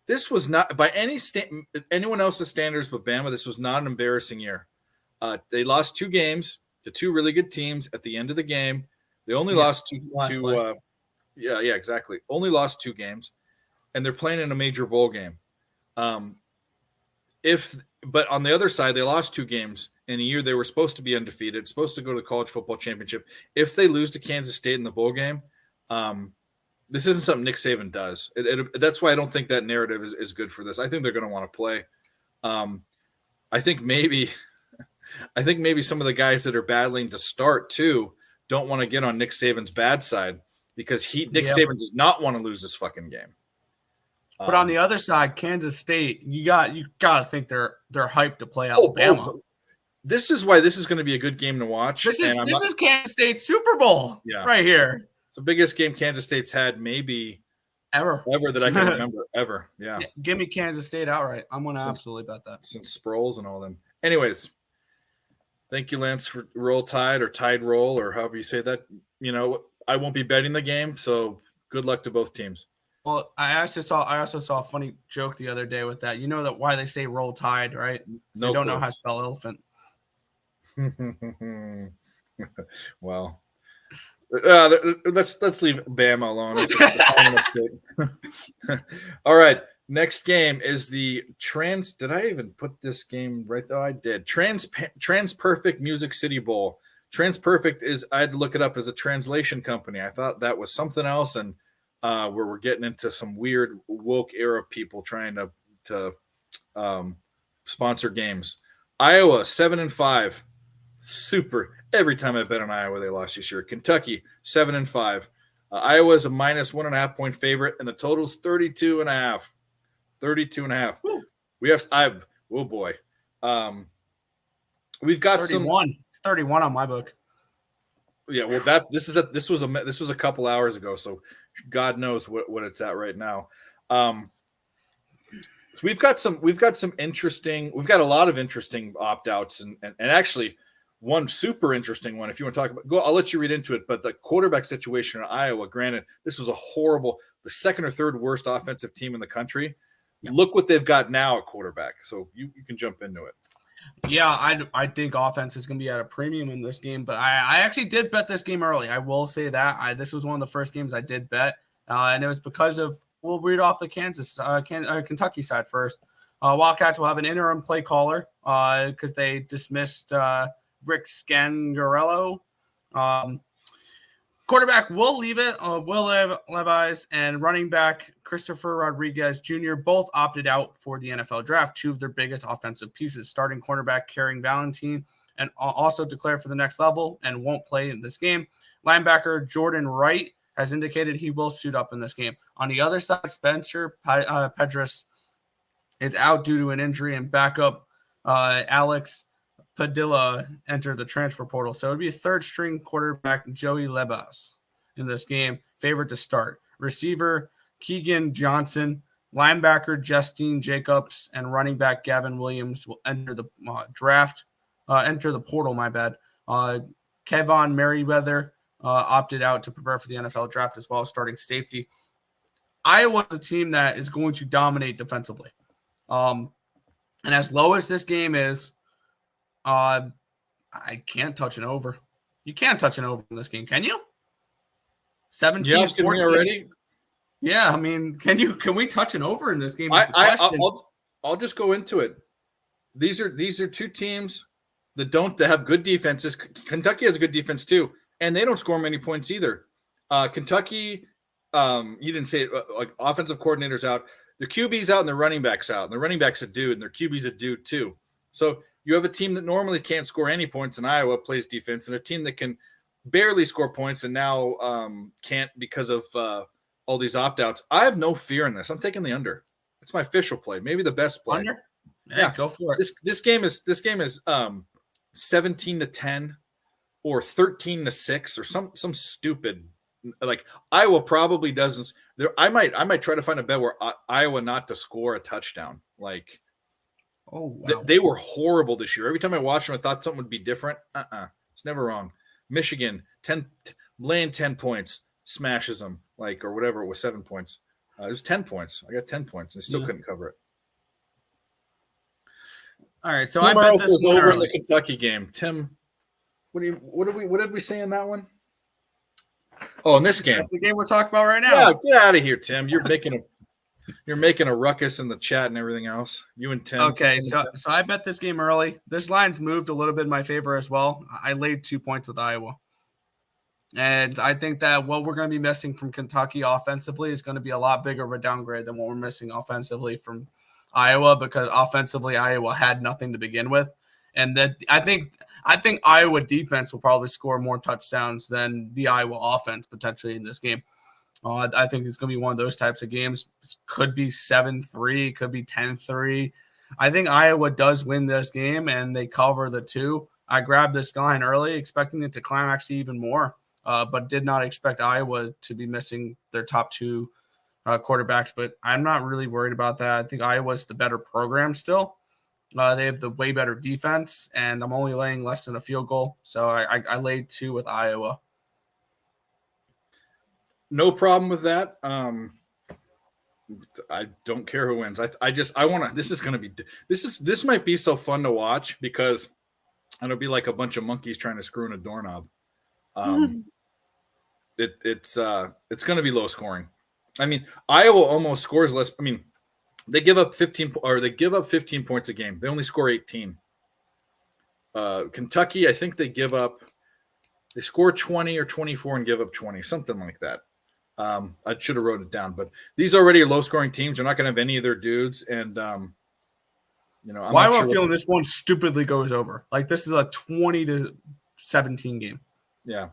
this was not by anyone else's standards, but Bama. This was not an embarrassing year. They lost 2 games to 2 really good teams at the end of the game. They only lost two. Yeah, exactly. Only lost 2 games, and they're playing in a major bowl game. But on the other side, they lost 2 games in a year they were supposed to be undefeated, supposed to go to the college football championship. If they lose to Kansas State in the bowl game, this isn't something Nick Saban does. That's why I don't think that narrative is good for this. I think they're going to want to play. I think maybe some of the guys that are battling to start too don't want to get on Nick Saban's bad side because Nick Saban does not want to lose this fucking game. But on the other side, Kansas State, you got to think they're hyped to play Alabama. This is why this is going to be a good game to watch. This is Kansas State's Super Bowl right here. It's the biggest game Kansas State's had maybe ever that I can remember ever. Yeah. Give me Kansas State outright. I'm going to absolutely bet that. Since Sproles and all them. Anyways, thank you, Lance, for Roll Tide or Tide Roll or however you say that. You know, I won't be betting the game, so good luck to both teams. Well, I also saw a funny joke the other day with that. You know that why they say Roll Tide, right? So they don't know how to spell elephant. Well, let's leave Bama alone. All right, next game is the Did I even put this game right there? I did. TransPerfect Music City Bowl. TransPerfect I had to look it up as a translation company. I thought that was something else, and where we're getting into some weird woke era people trying to sponsor games. Iowa 7-5, super. Every time I bet on Iowa, they lost this year. Kentucky 7-5. Iowa is a minus 1.5 point favorite, and the total is 32.5. 32.5. Woo. We have oh boy. We've got 31. It's 31 on my book. Yeah, well, this was a couple hours ago, so God knows what it's at right now. So we've got a lot of interesting opt-outs and actually one super interesting one. If you want to talk about, I'll let you read into it. But the quarterback situation in Iowa, granted, this was the second or third worst offensive team in the country. Yeah. Look what they've got now at quarterback. So you can jump into it. Yeah, I think offense is going to be at a premium in this game, but I actually did bet this game early. I will say that. This was one of the first games I did bet, and it was because of, we'll read off the Kentucky side first. Wildcats will have an interim play caller because they dismissed Rick Scangarello. Quarterback Will Levis and running back Christopher Rodriguez Jr. both opted out for the NFL draft, 2 of their biggest offensive pieces. Starting cornerback Karen Valentine and also declared for the next level and won't play in this game. Linebacker Jordan Wright has indicated he will suit up in this game. On the other side, Spencer Pedras is out due to an injury, and backup Alex Padilla entered the transfer portal. So it would be a third-string quarterback, Joey Lebas, in this game, favored to start. Receiver, Keegan Johnson, linebacker, Justine Jacobs, and running back, Gavin Williams, will enter the enter the portal, my bad. Kevon Merriweather opted out to prepare for the NFL draft as well as starting safety. Iowa's a team that is going to dominate defensively. And as low as this game is, I can't touch an over. You can't touch an over in this game, can you? 17 you asking me already? Yeah, I mean, can we touch an over in this game? I'll just go into it. These are 2 teams that have good defenses. Kentucky has a good defense too, and they don't score many points either. Kentucky, you didn't say it, like offensive coordinators out, the QB's out, and the running back's out, and the running back's a dude, and their QB's a dude too. So you have a team that normally can't score any points in Iowa plays defense, and a team that can barely score points and now can't because of all these opt-outs. I have no fear in this. I'm taking the under. It's my official play, maybe the best play. Under? Yeah, go for it. This game is 17-10 or 13-6 or some stupid, like Iowa probably doesn't. There, I might try to find a bet where Iowa not to score a touchdown. Like, oh wow, they were horrible this year. Every time I watched them, I thought something would be different. It's never wrong. Michigan laying 10 points, smashes them, like, or whatever, it was 7 points. It was 10 points. I got 10 points. I still couldn't cover it. All right, so Tim I bet this was over early. in the Kentucky game. Tim, what did we say in that one? Oh, in this game. That's the game we're talking about right now. Yeah, get out of here, Tim. You're making a ruckus in the chat and everything else. You and Tim. Okay, so I bet this game early. This line's moved a little bit in my favor as well. I laid 2 points with Iowa. And I think that what we're going to be missing from Kentucky offensively is going to be a lot bigger of a downgrade than what we're missing offensively from Iowa, because offensively Iowa had nothing to begin with. And that I think Iowa defense will probably score more touchdowns than the Iowa offense potentially in this game. I think it's going to be one of those types of games. It could be 7-3, could be 10-3. I think Iowa does win this game, and they cover the 2. I grabbed this line early, expecting it to climax even more, but did not expect Iowa to be missing their top 2 quarterbacks. But I'm not really worried about that. I think Iowa's the better program still. They have the way better defense, and I'm only laying less than a field goal. So I laid 2 with Iowa. No problem with that. I don't care who wins. I want to. This might be so fun to watch because it'll be like a bunch of monkeys trying to screw in a doorknob. It's going to be low scoring. I mean, Iowa almost scores less. I mean, they give up 15 points a game. They only score 18. Kentucky, I think they score 20 or 24 and give up 20, something like that. I should have wrote it down, but these already are low-scoring teams. They're not going to have any of their dudes, and I'm why am I feeling this one stupidly goes over? Like, this is a 20-17 game. Yeah,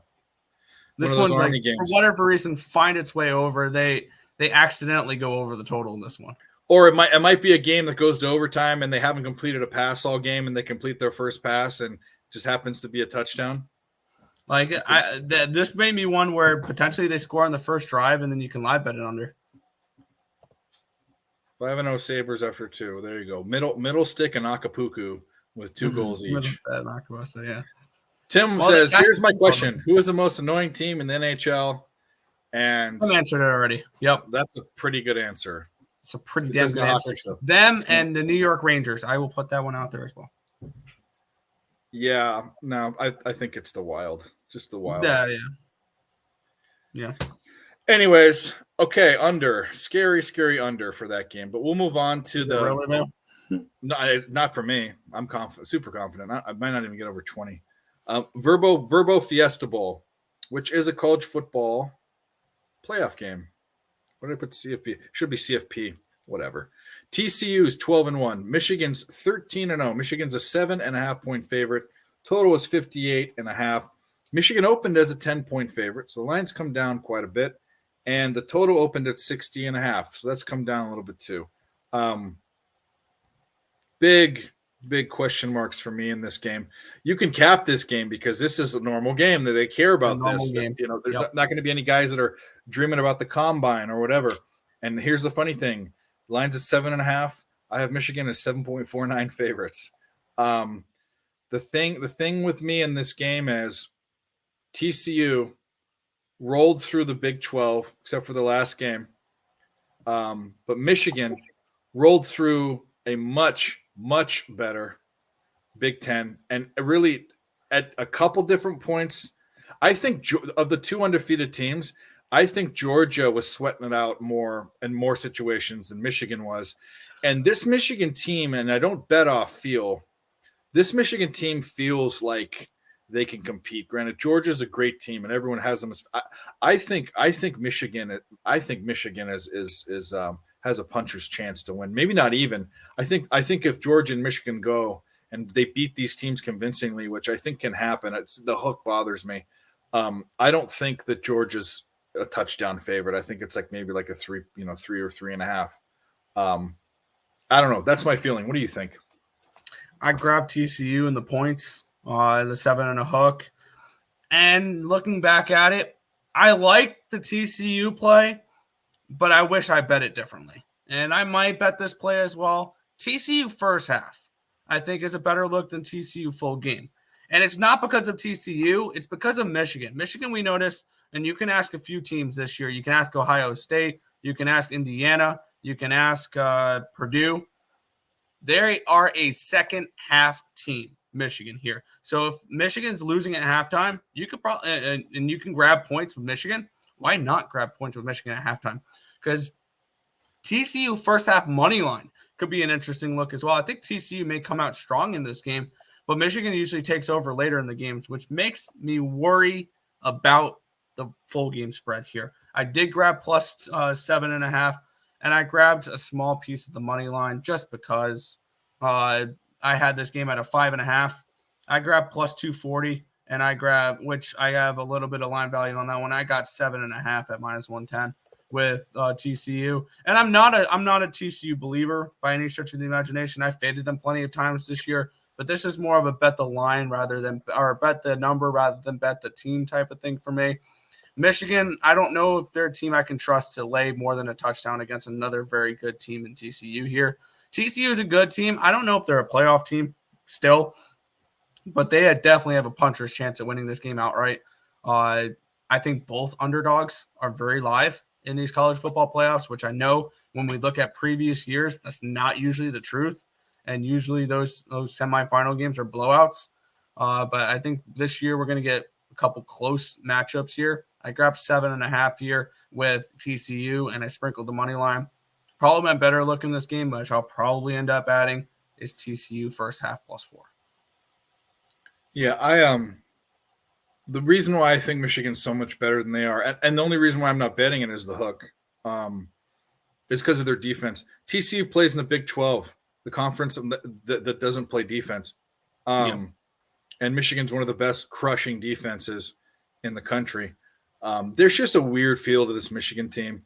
this one, like, for whatever reason, find its way over. They accidentally go over the total in this one. Or it might be a game that goes to overtime and they haven't completed a pass all game, and they complete their first pass and just happens to be a touchdown. Like, this may be one where potentially they score on the first drive and then you can live bet it under. 5-0 Sabres after 2. There you go. Middle stick and Acapulco with 2 goals each. Yeah. Tim says, here's my question. Who is the most annoying team in the NHL? And I answered it already. Yep. That's a pretty good answer. It's a pretty damn good answer. Them and the New York Rangers. I will put that one out there as well. Yeah. No, I think it's the Wild. Just the Wild. Yeah. Anyways, okay, under. Scary under for that game. But we'll move on to Is it really though? No, not for me. I'm confident, super confident. I might not even get over 20. Verbo Fiesta Bowl, which is a college football playoff game. What did I put? CFP? Should be CFP. Whatever. TCU's 12-1. Michigan's 13-0. Michigan's a 7.5 point favorite. Total was 58.5. Michigan opened as a 10-point favorite, so the lines come down quite a bit, and the total opened at 60.5. So that's come down a little bit too. Big question marks for me in this game. You can cap this game because this is a normal game that they care about this. There's not going to be any guys that are dreaming about the combine or whatever. And here's the funny thing. Line's at 7.5. I have Michigan as 7.49 favorites. The thing with me in this game is TCU rolled through the Big 12, except for the last game. But Michigan rolled through a much better Big Ten, and really at a couple different points. I think of the 2 undefeated teams, I think Georgia was sweating it out more in more situations than Michigan was. And this Michigan team, and I don't bet off feel, this Michigan team feels like they can compete. Granted, Georgia's a great team, and everyone has them. I think Michigan. I think Michigan is has a puncher's chance to win. Maybe not even. I think if Georgia and Michigan go and they beat these teams convincingly, which I think can happen. The hook bothers me. I don't think that Georgia's a touchdown favorite. I think it's like maybe like a 3 or 3.5. I don't know. That's my feeling. What do you think? I grabbed TCU in the points, the 7 and a hook. And looking back at it, I like the TCU play, but I wish I bet it differently. And I might bet this play as well. TCU first half, I think, is a better look than TCU full game. And it's not because of TCU. It's because of Michigan. Michigan, we noticed, and you can ask a few teams this year. You can ask Ohio State. You can ask Indiana. You can ask Purdue. They are a second half team, Michigan here. So if Michigan's losing at halftime, you could probably and you can grab points with Michigan. Why not grab points with Michigan at halftime? Because TCU first half money line could be an interesting look as well. I think TCU may come out strong in this game, but Michigan usually takes over later in the games, which makes me worry about the full game spread here. I did grab plus 7.5. And I grabbed a small piece of the money line just because I had this game at a 5.5. I grabbed plus 240, and which I have a little bit of line value on that one. I got 7.5 at minus 110 with TCU, and I'm not a TCU believer by any stretch of the imagination. I faded them plenty of times this year, but this is more of a bet the line or bet the number rather than bet the team type of thing for me. Michigan, I don't know if they're a team I can trust to lay more than a touchdown against another very good team in TCU here. TCU is a good team. I don't know if they're a playoff team still, but they definitely have a puncher's chance at winning this game outright. I think both underdogs are very live in these college football playoffs, which I know when we look at previous years, that's not usually the truth. And usually those semifinal games are blowouts. But I think this year we're going to get a couple close matchups here. I grabbed 7.5 here with TCU, and I sprinkled the money line. Probably my better look in this game, which I'll probably end up adding, is TCU first half plus 4. Yeah, the reason why I think Michigan's so much better than they are, and the only reason why I'm not betting it is the hook, is because of their defense. TCU plays in the Big 12, the conference that doesn't play defense. And Michigan's one of the best crushing defenses in the country. There's just a weird feel to this Michigan team.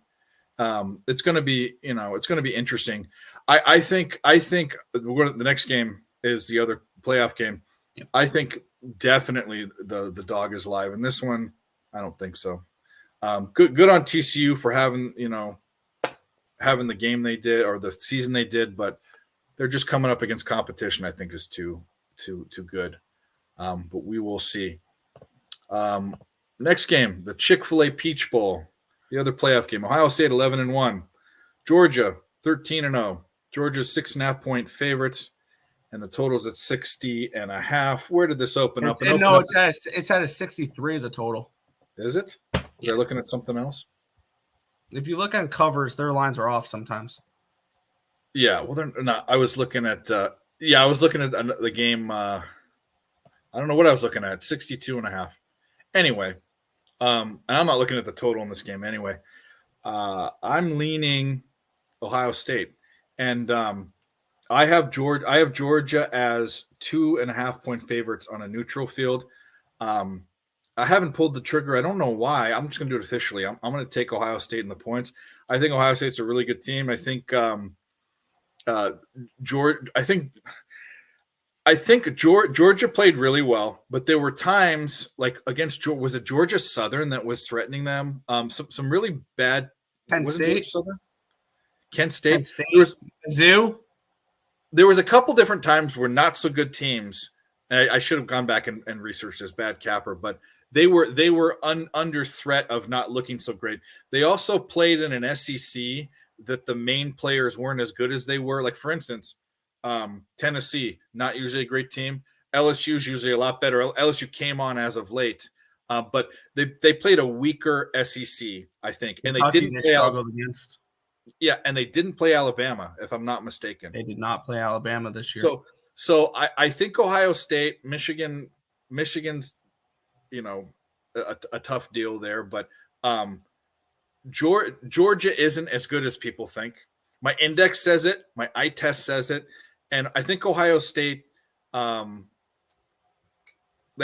It's going to be interesting. I think the next game is the other playoff game. Yep. I think definitely the dog is live. And this one, I don't think so. Good on TCU for having the game they did or the season they did, but they're just coming up against competition. I think is too good. But we will see. Next game, the Chick-fil-A Peach Bowl, the other playoff game. Ohio State 11-1, Georgia 13-0. Georgia's 6.5-point favorites, and the total's at 60.5. Where did this open up? It's at a 63. The total. Is it? Was I looking at something else? If you look on covers, their lines are off sometimes. Yeah, well, they're not. I was looking at. I was looking at the game. I don't know what I was looking at. 62.5. Anyway. And I'm not looking at the total in this game anyway. I'm leaning Ohio State, and I have Georgia as 2.5-point favorites on a neutral field. I haven't pulled the trigger. I don't know why. I'm just going to do it officially. I'm going to take Ohio State in the points. I think Ohio State's a really good team. I think Georgia played really well, but there were times like against was it Georgia Southern that was threatening them? Some really bad. Kent State. Kent State. There was a couple different times where not so good teams. I should have gone back and researched this bad capper, but they were under threat of not looking so great. They also played in an SEC that the main players weren't as good as they were. Like for instance. Tennessee, not usually a great team. LSU is usually a lot better. LSU came on as of late, but they played a weaker SEC, I think, and they didn't play and they didn't play Alabama, if I'm not mistaken. They did not play Alabama this year. So So I think Ohio State, Michigan's, a tough deal there, but Georgia isn't as good as people think. My index says it, my eye test says it, and I think Ohio State, they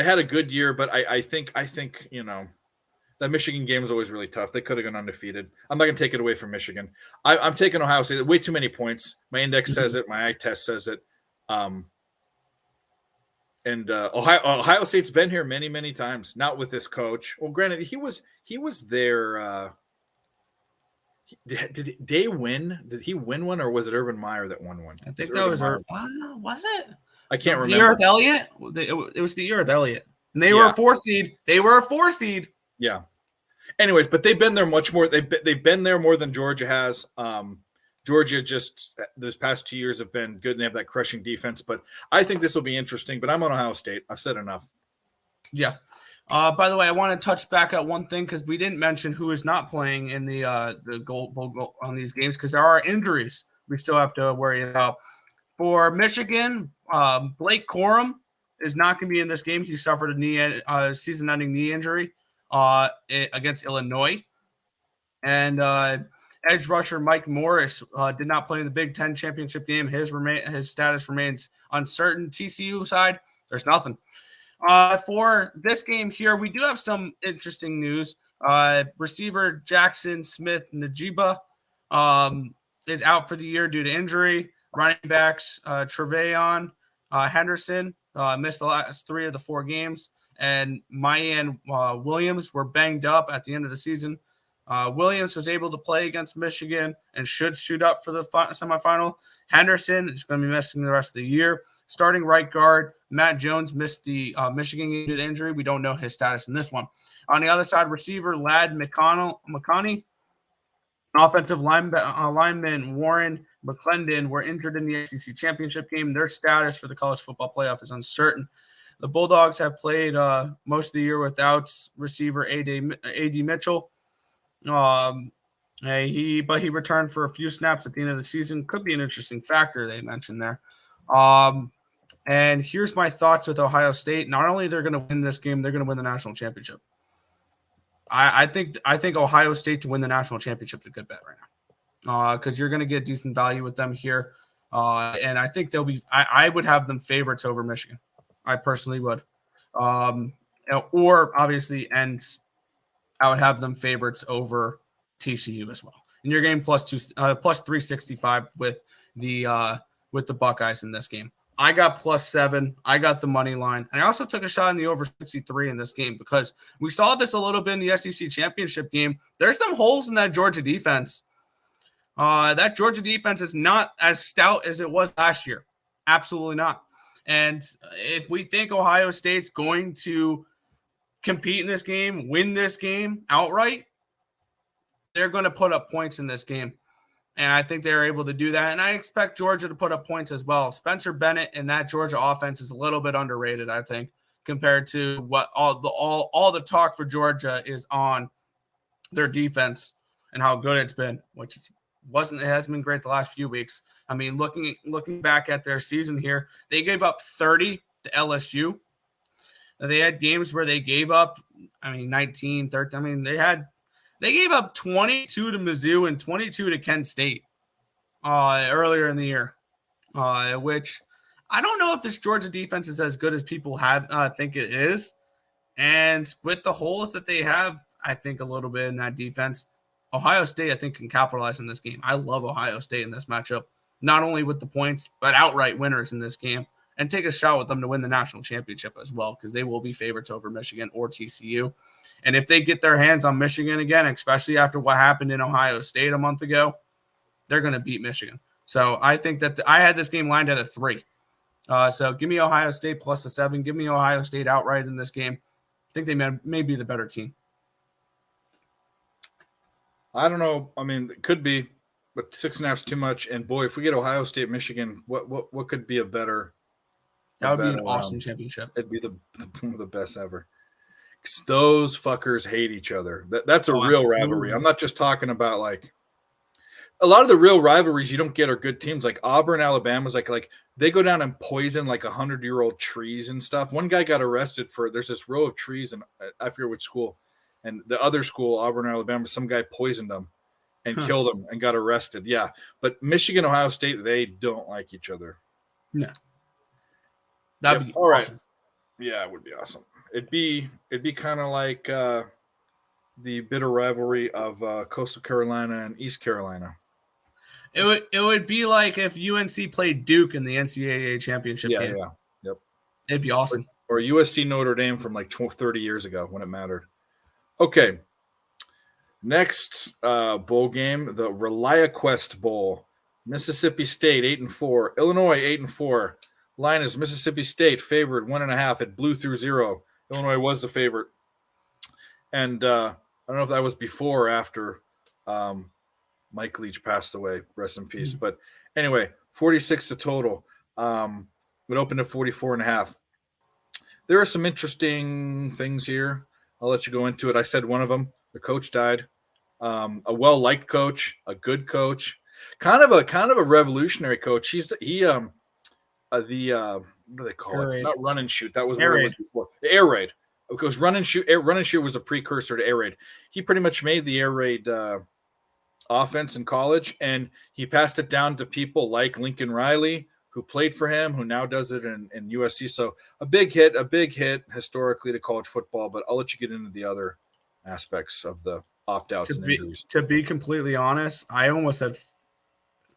had a good year, but I think that Michigan game is always really tough. They could have gone undefeated. I'm not going to take it away from Michigan. I'm taking Ohio State. Way too many points. My index says it. My eye test says it. And Ohio State's been here many, many times. Not with this coach. Well, granted, he was there. Did they win? Did he win one, or was it Urban Meyer that won one? I think that was was it? I can't remember. The year with Elliott? It was the year with Elliott. And they were a 4 seed. They were a 4 seed. Yeah. Anyways, but they've been there much more. They've been there more than Georgia has. Georgia just this past 2 years have been good, and they have that crushing defense. But I think this will be interesting. But I'm on Ohio State. I've said enough. Yeah. By the way, I want to touch back at one thing because we didn't mention who is not playing in the goal on these games because there are injuries we still have to worry about. For Michigan, Blake Corum is not going to be in this game. He suffered a season-ending knee injury against Illinois. And edge rusher Mike Morris did not play in the Big Ten championship game. His status remains uncertain. TCU side, there's nothing. For this game here, we do have some interesting news. Receiver Jackson Smith-Njigba is out for the year due to injury. Running backs Treveon Henderson missed the last 3 of the 4 games, and Mayan Williams were banged up at the end of the season. Williams was able to play against Michigan and should suit up for the semifinal. Henderson is going to be missing the rest of the year. Starting right guard, Matt Jones missed the Michigan game due to injury. We don't know his status in this one. On the other side, receiver Ladd McConney, offensive lineman Warren McClendon were injured in the SEC championship game. Their status for the college football playoff is uncertain. The Bulldogs have played most of the year without receiver A.D. Mitchell. He returned for a few snaps at the end of the season. Could be an interesting factor they mentioned there. And here's my thoughts with Ohio State. Not only they're going to win this game, they're going to win the national championship. I think Ohio State to win the national championship is a good bet right now because you're going to get decent value with them here. And I think they'll be – I would have them favorites over Michigan. I personally would. Or obviously, and I would have them favorites over TCU as well. And you're getting plus 365 with the Buckeyes in this game. I got +7. I got the money line. I also took a shot in the over 63 in this game because we saw this a little bit in the SEC championship game. There's some holes in that Georgia defense. That Georgia defense is not as stout as it was last year. Absolutely not. And if we think Ohio State's going to compete in this game, win this game outright, they're going to put up points in this game. And I think they're able to do that. And I expect Georgia to put up points as well. Spencer Bennett and that Georgia offense is a little bit underrated, I think, compared to what all the talk for Georgia is on their defense and how good it's been, which it hasn't been great the last few weeks. I mean, looking back at their season here, they gave up 30 to LSU. They had games where they gave up, 19, 13. They gave up 22 to Mizzou and 22 to Kent State earlier in the year, which I don't know if this Georgia defense is as good as people think it is. And with the holes that they have, I think a little bit in that defense, Ohio State, I think, can capitalize in this game. I love Ohio State in this matchup, not only with the points, but outright winners in this game. And take a shot with them to win the national championship as well, because they will be favorites over Michigan or TCU. And if they get their hands on Michigan again, especially after what happened in Ohio State a month ago, they're going to beat Michigan. So I think that I had this game lined at a 3. So give me Ohio State plus a 7. Give me Ohio State outright in this game. I think they may be the better team. I don't know. It could be, but 6.5 is too much. And boy, if we get Ohio State, Michigan, what could be a better? That would be an awesome championship. It'd be the best ever. Because those fuckers hate each other. That's a real rivalry. I'm not just talking about a lot of the real rivalries you don't get are good teams. Like Auburn, Alabama's like they go down and poison like 100-year-old trees and stuff. One guy got arrested for there's this row of trees, and I forget which school, and the other school, Auburn, Alabama, some guy poisoned them and killed him and got arrested. Yeah, but Michigan, Ohio State, they don't like each other. No, that'd be all awesome. Right. Yeah, it would be awesome. It'd be kind of like the bitter rivalry of Coastal Carolina and East Carolina. It would be like if UNC played Duke in the NCAA championship game. Yeah. Yep. It'd be awesome. Or USC Notre Dame from like 30 years ago when it mattered. Okay. Next bowl game, the ReliaQuest Bowl. Mississippi State 8-4, Illinois 8-4. Line is Mississippi State favored 1.5. It blew through 0. Illinois was the favorite, and I don't know if that was before or after Mike Leach passed away. Rest in peace. Mm-hmm. But anyway, 46 to total. It opened at 44.5. There are some interesting things here. I'll let you go into it. I said one of them. The coach died. A well-liked coach, a good coach, kind of a revolutionary coach. What do they call it? It's not run and shoot. That was what it was before. The air raid. Because run and shoot was a precursor to air raid. He pretty much made the air raid offense in college, and he passed it down to people like Lincoln Riley, who played for him, who now does it in USC. So a big hit historically to college football. But I'll let you get into the other aspects of the opt-outs and injuries. To be completely honest, I almost said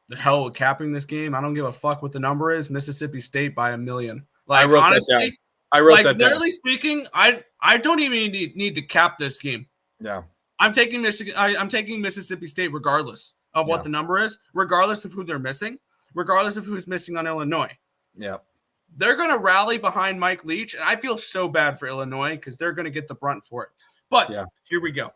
the hell with capping this game. I don't give a fuck what the number is. Mississippi State by 1 million. Like, honestly, I wrote that down. Literally speaking, I don't even need to cap this game. Yeah. I'm taking Michigan. I'm taking Mississippi State regardless of what the number is, regardless of who they're missing, regardless of who's missing on Illinois. Yeah. They're going to rally behind Mike Leach, and I feel so bad for Illinois because they're going to get the brunt for it. But here we go.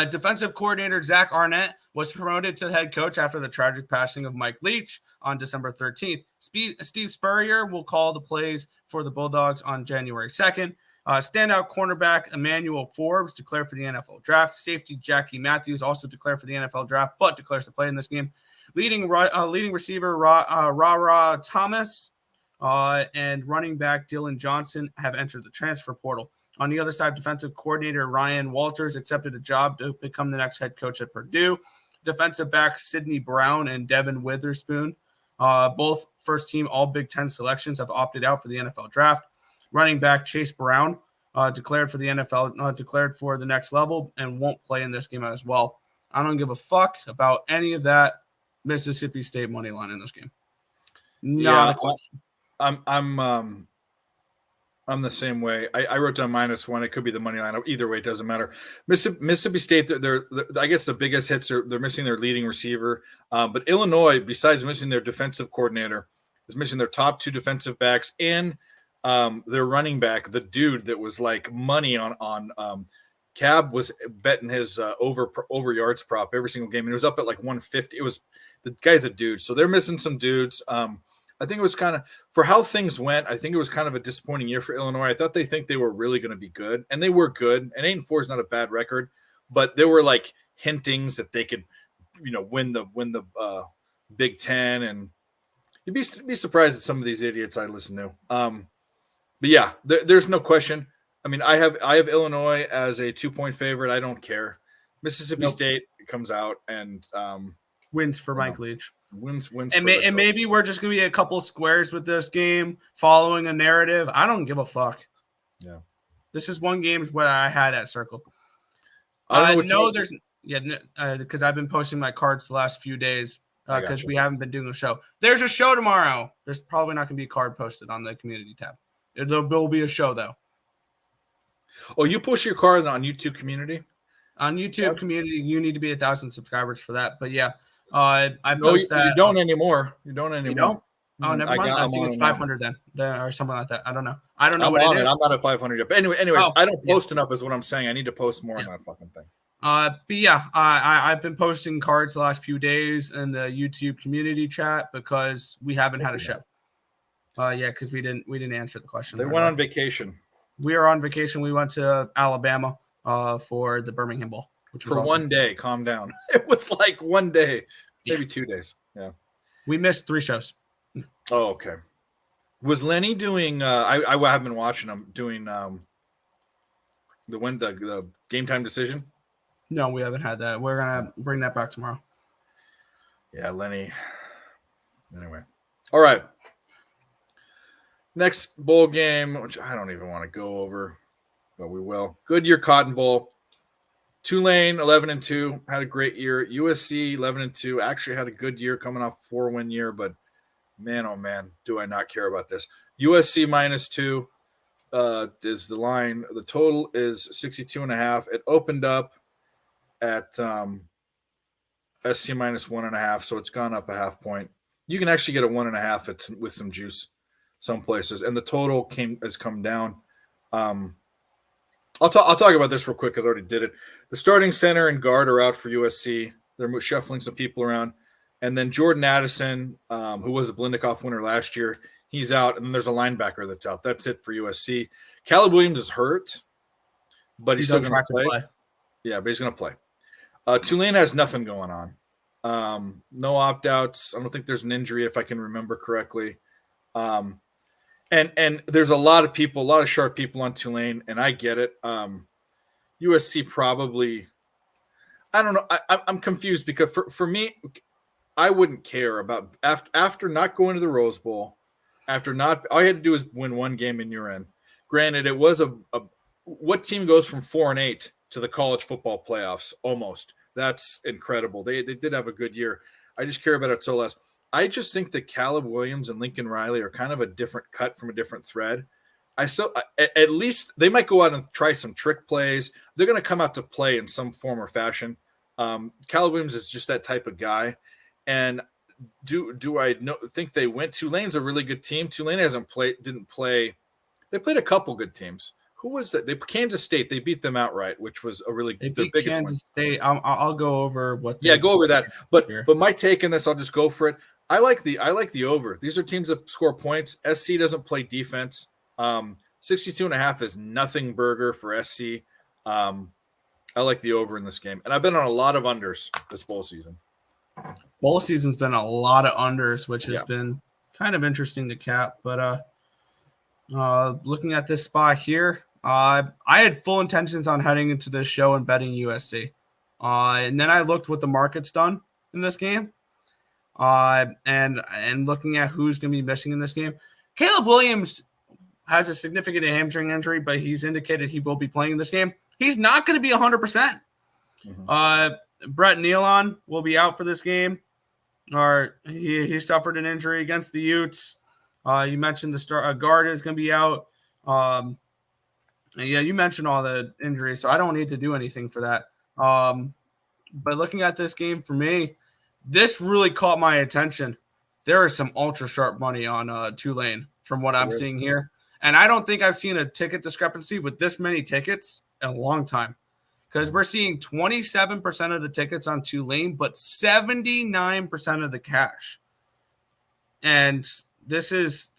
Defensive coordinator Zach Arnett was promoted to head coach after the tragic passing of Mike Leach on December 13th. Steve Spurrier will call the plays for the Bulldogs on January 2nd. Standout cornerback Emmanuel Forbes declared for the NFL draft. Safety Jackie Matthews also declared for the NFL draft, but declares to play in this game. Leading receiver Ra Thomas and running back Dylan Johnson have entered the transfer portal. On the other side, defensive coordinator Ryan Walters accepted a job to become the next head coach at Purdue. Defensive backs Sidney Brown and Devin Witherspoon, both first-team All-Big Ten selections, have opted out for the NFL draft. Running back Chase Brown declared for the NFL, declared for the next level, and won't play in this game as well. I don't give a fuck about any of that Mississippi State money line in this game. Not a question. I'm the same way. I wrote down -1. It could be the money line. Either way, it doesn't matter. Mississippi State, they're I guess the biggest hits are they're missing their leading receiver. But Illinois, besides missing their defensive coordinator, is missing their top 2 defensive backs and their running back, the dude that was like money on Cab was betting his over yards prop every single game, and it was up at like 150. It was the guy's a dude, so they're missing some dudes. I think it was kind of for how things went. I think it was kind of a disappointing year for Illinois. I thought they were really going to be good, and they were good. And 8-4 is not a bad record, but there were like hintings that they could, win the Big Ten, and you'd be surprised at some of these idiots I listen to. But yeah, there's no question. I mean, I have Illinois as a 2-point favorite. I don't care. Mississippi State comes out and wins for Mike Leach. Wins, and maybe we're just gonna be a couple squares with this game, following a narrative. I don't give a fuck. Yeah, this is one game what I had at circle. Because I've been posting my cards the last few days because we haven't been doing a show. There's a show tomorrow. There's probably not gonna be a card posted on the community tab. There will be a show though. Oh, you post your card on YouTube community? On YouTube community, you need to be 1,000 subscribers for that. But yeah. I noticed that you don't anymore. You don't anymore. You don't? Oh, never mind. I think it's 500 then, or something like that. I don't know. I don't know what it is. I'm not at 500 yet. But anyways, I don't post enough, is what I'm saying. I need to post more on that fucking thing. But yeah, I've been posting cards the last few days in the YouTube community chat because we haven't had a show. Because we didn't answer the question. They went on vacation. We are on vacation. We went to Alabama for the Birmingham Bowl. which was For awesome. 1 day. Calm down. It was like 1 day, maybe 2 days. Yeah. We missed 3 shows. Oh, okay. Was Lenny doing? I have been watching him doing the game time decision. No, we haven't had that. We're gonna bring that back tomorrow. Yeah, Lenny. Anyway, all right. Next bowl game, which I don't even want to go over, but we will. Goodyear Cotton Bowl. Tulane 11-2 had a great year. USC 11-2 actually had a good year coming off 4-win year, but man, oh man, do I not care about this. USC -2 is the line. The total is 62.5. It opened up at SC -1.5, so it's gone up a half point. You can actually get a 1.5 with some juice some places, and the total has come down. I'll talk about this real quick because I already did it. The starting center and guard are out for USC. They're shuffling some people around. And then Jordan Addison, who was a Blindikoff winner last year, he's out. And then there's a linebacker that's out. That's it for USC. Caleb Williams is hurt, but he's still going to play. Yeah, but he's going to play. Tulane has nothing going on. No opt-outs. I don't think there's an injury, if I can remember correctly. And there's a lot of people, a lot of sharp people on Tulane, and I get it. USC probably, I don't know. I'm confused because for me, I wouldn't care about after not going to the Rose Bowl, after not, all you had to do is win one game and you're in. Granted, it was what team goes from 4-8 to the college football playoffs? Almost. That's incredible. They did have a good year. I just care about it so less. I just think that Caleb Williams and Lincoln Riley are kind of a different cut from a different thread. At least they might go out and try some trick plays. They're going to come out to play in some form or fashion. Caleb Williams is just that type of guy. And do I think they went? Tulane's a really good team. Tulane didn't play. They played a couple good teams. Who was that? Kansas State. They beat them outright, which was a really the biggest Kansas one. State. I'll go over what. Go over that. But my take on this, I'll just go for it. I like the over. These are teams that score points. SC doesn't play defense. 62.5 is nothing burger for SC. I like the over in this game, and I've been on a lot of unders this bowl season. Bowl season's been a lot of unders, which has been kind of interesting to cap. But looking at this spot here, I had full intentions on heading into this show and betting USC. And then I looked what the market's done in this game. And looking at who's going to be missing in this game. Caleb Williams has a significant hamstring injury, but he's indicated he will be playing in this game. He's not going to be 100%. Mm-hmm. Brett Nealon will be out for this game. Or he suffered an injury against the Utes. You mentioned the guard is going to be out. You mentioned all the injuries, so I don't need to do anything for that. But looking at this game for me, this really caught my attention. There is some ultra sharp money on Tulane from what I'm seeing here. And I don't think I've seen a ticket discrepancy with this many tickets in a long time. Because we're seeing 27% of the tickets on Tulane, but 79% of the cash. And this is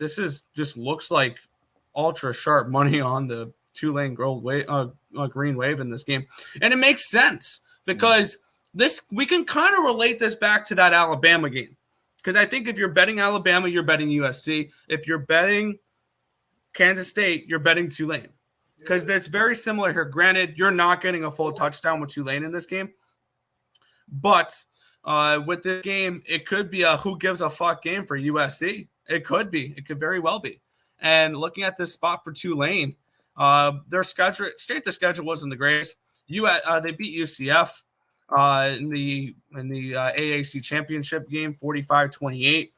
just looks like ultra sharp money on the Tulane green wave in this game. And it makes sense because we can kind of relate this back to that Alabama game. Because I think if you're betting Alabama, you're betting USC. If you're betting Kansas State, you're betting Tulane. Because that's very similar here. Granted, you're not getting a full touchdown with Tulane in this game. But with this game, it could be a who gives a fuck game for USC. It could be. It could very well be. And looking at this spot for Tulane, their schedule, the schedule wasn't the greatest. They beat UCF in the AAC championship game, 45-28.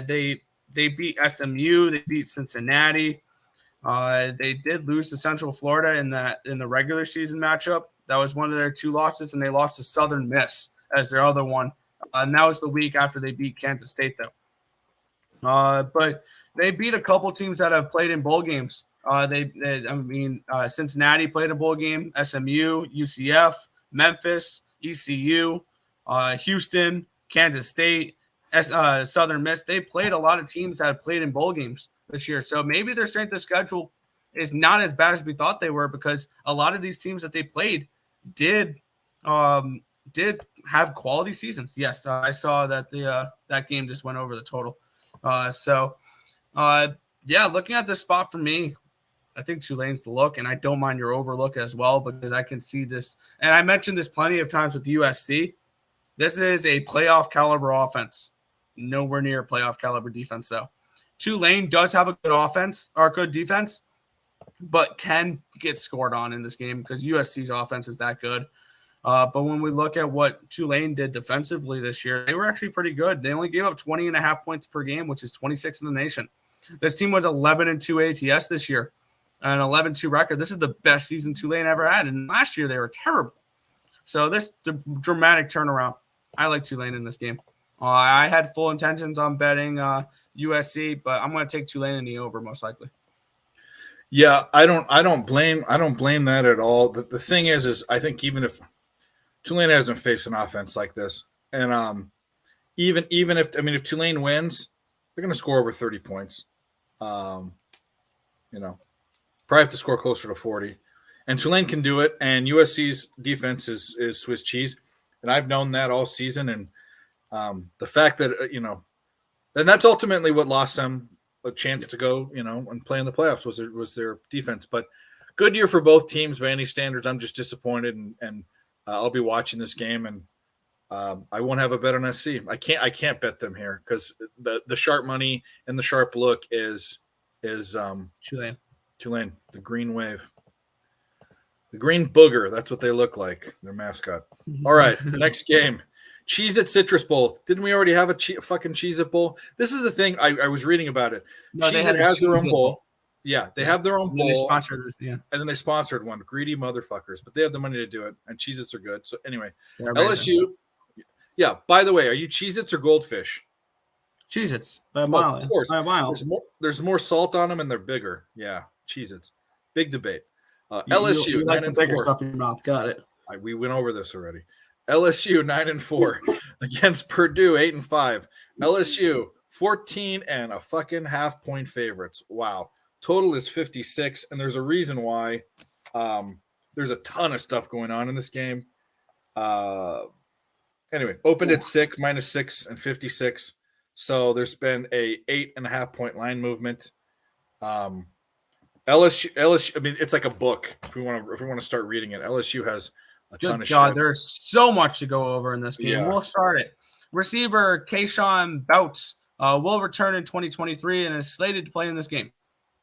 They beat SMU. They beat Cincinnati. They did lose to Central Florida in the regular season matchup. That was one of their 2 losses, and they lost to Southern Miss as their other one. And that was the week after they beat Kansas State, though. But they beat a couple teams that have played in bowl games. Cincinnati played a bowl game, SMU, UCF, Memphis, ECU, Houston, Kansas State, Southern Miss. They played a lot of teams that have played in bowl games this year. So maybe their strength of schedule is not as bad as we thought they were because a lot of these teams that they played did did have quality seasons. Yes, I saw that that game just went over the total. Yeah, looking at this spot for me, I think Tulane's the look, and I don't mind your overlook as well because I can see this. And I mentioned this plenty of times with USC. This is a playoff caliber offense, nowhere near playoff caliber defense, though. Tulane does have a good offense or a good defense, but can get scored on in this game because USC's offense is that good. But when we look at what Tulane did defensively this year, they were actually pretty good. They only gave up 20.5 points per game, which is 26th in the nation. This team was 11-2 ATS this year, an 11-2 record. This is the best season Tulane ever had, and last year they were terrible. So this dramatic turnaround. I like Tulane in this game. I had full intentions on betting USC, but I'm going to take Tulane in the over most likely. Yeah, I don't blame that at all. The thing is I think even if Tulane hasn't faced an offense like this, and even if Tulane wins, they're going to score over 30 points. Probably have to score closer to 40. And Tulane can do it, and USC's defense is Swiss cheese, and I've known that all season. And the fact that and that's ultimately what lost them a chance to go, and play in the playoffs was their defense. But good year for both teams by any standards. I'm just disappointed, and I'll be watching this game, and I won't have a bet on SC. I can't bet them here because the sharp money and the sharp look is Tulane, the green wave. The green booger, that's what they look like, their mascot. All right, next game. Cheez-It Citrus Bowl. Didn't we already have a fucking Cheez-It Bowl? This is the thing. I was reading about it. No, Cheez-It has their own bowl. Yeah, they have their own bowl. They sponsored this, yeah. And then they sponsored one. Greedy motherfuckers. But they have the money to do it. And Cheez-Its are good. So anyway, LSU. Yeah, by the way, are you Cheez-Its or Goldfish? Cheez-Its. By a mile. Of course. By a mile. There's more salt on them and they're bigger. Yeah, Cheez-Its. Big debate. LSU, you like 9-4. Bigger stuff in your mouth. Got it. We went over this already. LSU 9-4 against Purdue 8-5. LSU 14 and a fucking half point favorites. Wow. Total is 56, and there's a reason why. There's a ton of stuff going on in this game. Anyway, opened at -6 and 56. So there's been a 8.5 point line movement. LSU. I mean, it's like a book. If we want to start reading it, LSU has a ton of shit. There's so much to go over in this game. Yeah. We'll start it. Receiver Kayshawn Bouts will return in 2023 and is slated to play in this game.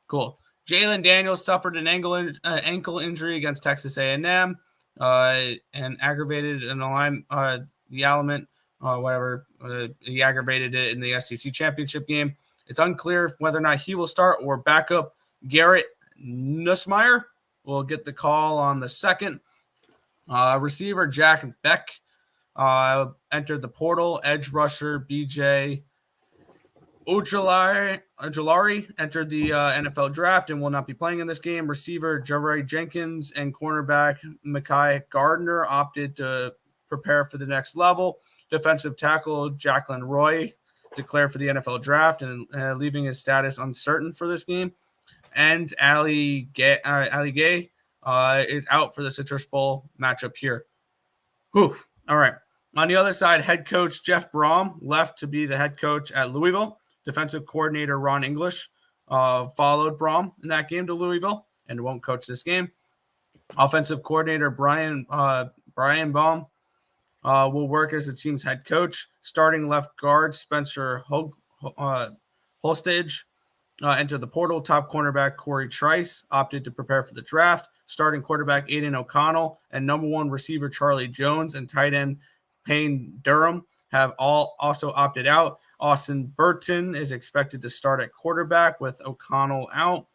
Cool. Jalen Daniels suffered an ankle injury against Texas A&M and aggravated the element, whatever. He aggravated it in the SEC championship game. It's unclear whether or not he will start or backup. Garrett Nussmeier will get the call on the second. Receiver Jack Beck entered the portal. Edge rusher BJ Ojulari entered the NFL draft and will not be playing in this game. Receiver Javarai Jenkins and cornerback Mekhi Gardner opted to prepare for the next level. Defensive tackle Jacqueline Roy declared for the NFL draft and leaving his status uncertain for this game. And Ali Gay is out for the Citrus Bowl matchup here. Whew. All right. On the other side, head coach Jeff Brom left to be the head coach at Louisville. Defensive coordinator Ron English followed Brom in that game to Louisville and won't coach this game. Offensive coordinator Brian Baum will work as the team's head coach. Starting left guard Spencer Holstage entered the portal. Top cornerback Corey Trice opted to prepare for the draft. Starting quarterback Aiden O'Connell and number one receiver Charlie Jones and tight end Payne Durham have all also opted out. Austin Burton is expected to start at quarterback with O'Connell out.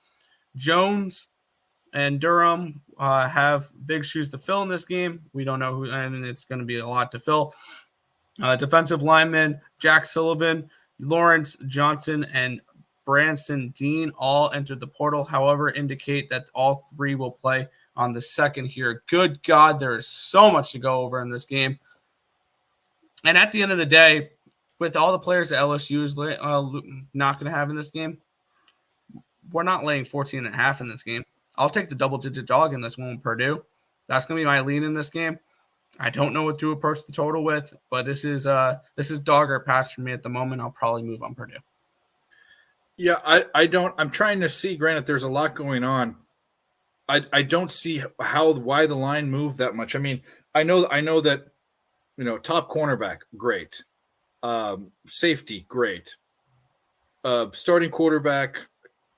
Jones and Durham have big shoes to fill in this game. We don't know who, and it's going to be a lot to fill. Defensive linemen Jack Sullivan, Lawrence Johnson, and Branson Dean all entered the portal, however, indicate that all three will play on the second here. Good God, there is so much to go over in this game. And at the end of the day, with all the players that LSU is not going to have in this game, we're not laying 14.5 in this game. I'll take the double-digit dog in this one with Purdue. That's going to be my lean in this game. I don't know what to approach the total with, but this is dog or pass for me at the moment. I'll probably move on Purdue. Yeah, I don't. I'm trying to see. Granted, there's a lot going on. I don't see why the line moved that much. I mean, I know that top cornerback, great. Safety, great. Starting quarterback,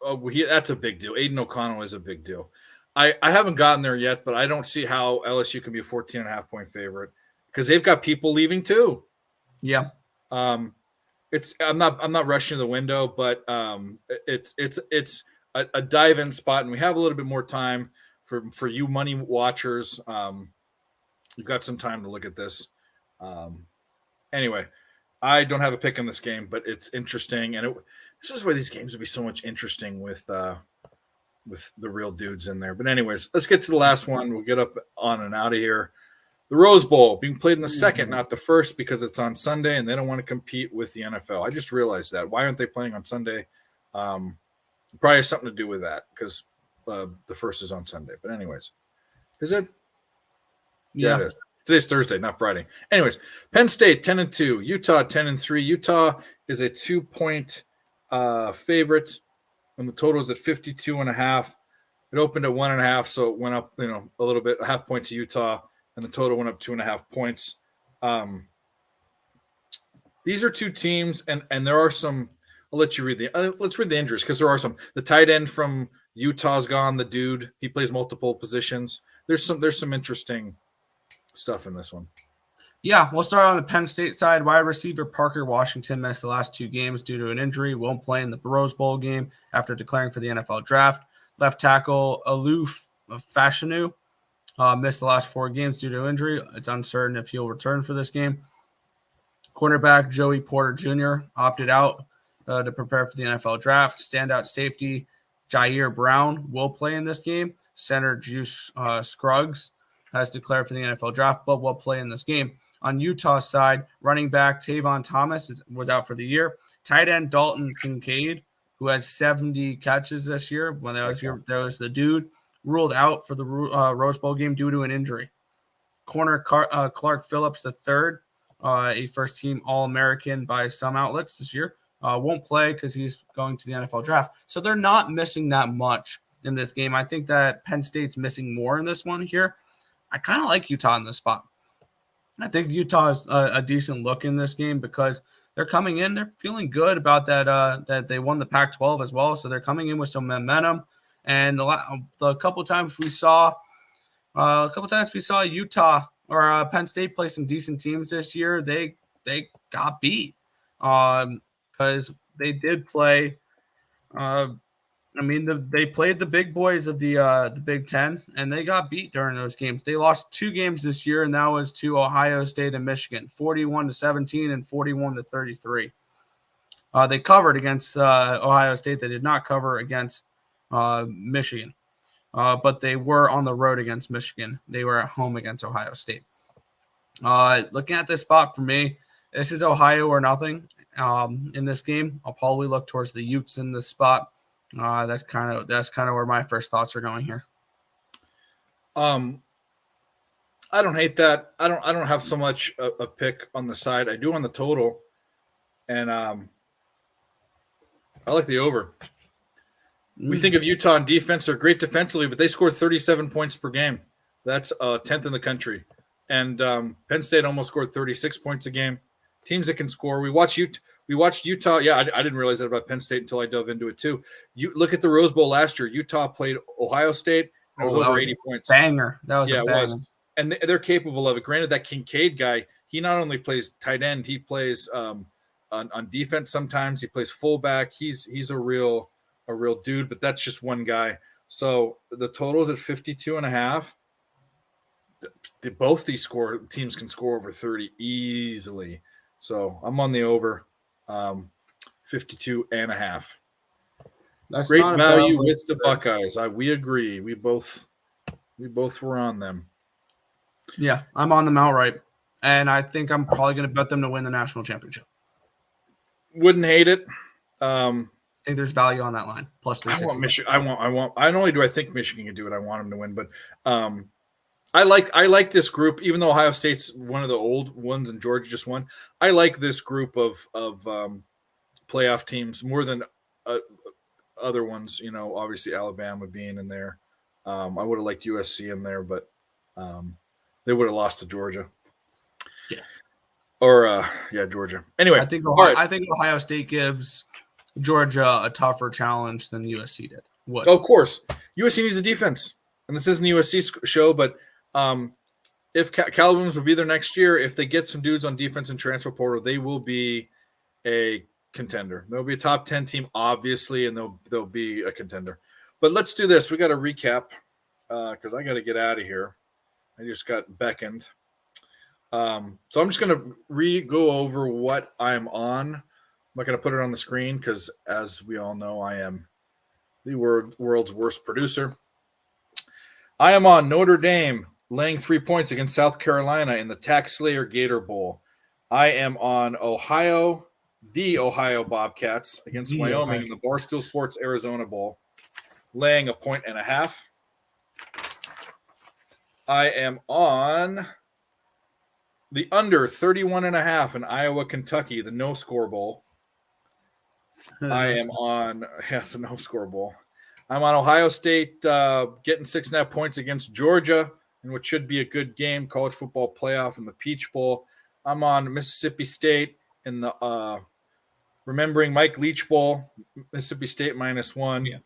that's a big deal. Aiden O'Connell is a big deal. I haven't gotten there yet, but I don't see how LSU can be a 14.5-point favorite because they've got people leaving too. Yeah. I'm not rushing to the window, but it's a dive in spot, and we have a little bit more time for you money watchers. You've got some time to look at this. Anyway, I don't have a pick in this game, but it's interesting, and this is where these games would be so much interesting with the real dudes in there. But anyways, let's get to the last one. We'll get up on and out of here. The Rose Bowl being played in the second, not the first, because it's on Sunday, and they don't want to compete with the NFL. I just realized that. Why aren't they playing on Sunday? Probably has something to do with that because the first is on Sunday. But anyways, is it? Yeah, it is. Today's Thursday, not Friday. Anyways, Penn State 10-2, Utah 10-3. Utah is a 2-point favorite, and the total is at 52.5. It opened at 1.5, so it went up, a little bit, a half point to Utah, and the total went up 2.5 points. These are two teams, and there are some. I'll let you read let's read the injuries because there are some. The tight end from Utah's gone. The dude, he plays multiple positions. There's some interesting stuff in this one. Yeah, we'll start on the Penn State side. Wide receiver Parker Washington missed the last 2 games due to an injury. Won't play in the Rose Bowl game after declaring for the NFL draft. Left tackle Aluf Fashanu missed the last 4 games due to injury. It's uncertain if he'll return for this game. Cornerback Joey Porter Jr. opted out to prepare for the NFL draft. Standout safety Jair Brown will play in this game. Center Juice Scruggs has declared for the NFL draft, but will play in this game. On Utah's side, running back Tavon Thomas was out for the year. Tight end Dalton Kincaid, who had 70 catches this year, when there was the dude, ruled out for the Rose Bowl game due to an injury. Corner Clark Phillips III, a first-team All-American by some outlets this year, won't play because he's going to the NFL draft. So they're not missing that much in this game. I think that Penn State's missing more in this one here. I kind of like Utah in this spot. I think Utah is a decent look in this game because they're coming in. They're feeling good about that they won the Pac-12 as well. So they're coming in with some momentum. And the couple times we saw Utah or Penn State play some decent teams this year, they got beat because they did play. They played the big boys of the Big Ten, and they got beat during those games. They lost 2 games this year, and that was to Ohio State and Michigan, 41-17 and 41-33. They covered against Ohio State. They did not cover against Michigan, but they were on the road against Michigan. They were at home against Ohio State. Looking at this spot for me, this is Ohio or nothing in this game. I'll probably look towards the Utes in this spot. That's kind of where my first thoughts are going here. I don't hate that. I don't have so much a pick on the side. I do on the total, and I like the over. We think of Utah on defense; they're great defensively, but they score 37 points per game. That's 10th in the country. And Penn State almost scored 36 points a game. Teams that can score. We watched Utah. Yeah, I didn't realize that about Penn State until I dove into it too. You look at the Rose Bowl last year. Utah played Ohio State. And it was over 80 points. Banger. That was a banger. It was. And they're capable of it. Granted, that Kincaid guy, he not only plays tight end, he plays on defense sometimes. He plays fullback. He's a real dude, but that's just one guy. So the total is at 52.5. Both these teams can score over 30 easily. So I'm on the over 52.5. That's great value with the Buckeyes. We agree. We both were on them. Yeah, I'm on them outright, and I think I'm probably going to bet them to win the national championship. Wouldn't hate it. I think there's value on that line. Plus, I want Michigan. I want. Not only do I think Michigan can do it, I want them to win, but I like this group, even though Ohio State's one of the old ones and Georgia just won. I like this group of playoff teams more than other ones. You know, obviously Alabama being in there. I would have liked USC in there, but they would have lost to Georgia. Yeah. Or Georgia. Anyway, I think Ohio State gives Georgia a tougher challenge than USC did. What? Of course, USC needs a defense, and this isn't a USC show, but if Cal Williams will be there next year, if they get some dudes on defense and transfer portal, they will be a contender. They'll be a top 10 team, obviously, and they'll be a contender. But let's do this. We got to recap because I got to get out of here. I just got beckoned. So I'm just going to go over what I'm on. I'm not going to put it on the screen because, as we all know, I am the world's worst producer. I am on Notre Dame laying 3 points against South Carolina in the Tax Slayer Gator Bowl. I am on the Ohio Bobcats against Wyoming in the Barstool Sports Arizona Bowl, laying 1.5 points. I am on the under 31.5 in Iowa, Kentucky, the no score bowl. I am on the no score bowl. I'm on Ohio State getting 6.5 points against Georgia in what should be a good game, college football playoff in the Peach Bowl. I'm on Mississippi State in the Remembering Mike Leach Bowl, Mississippi State -1. Yeah.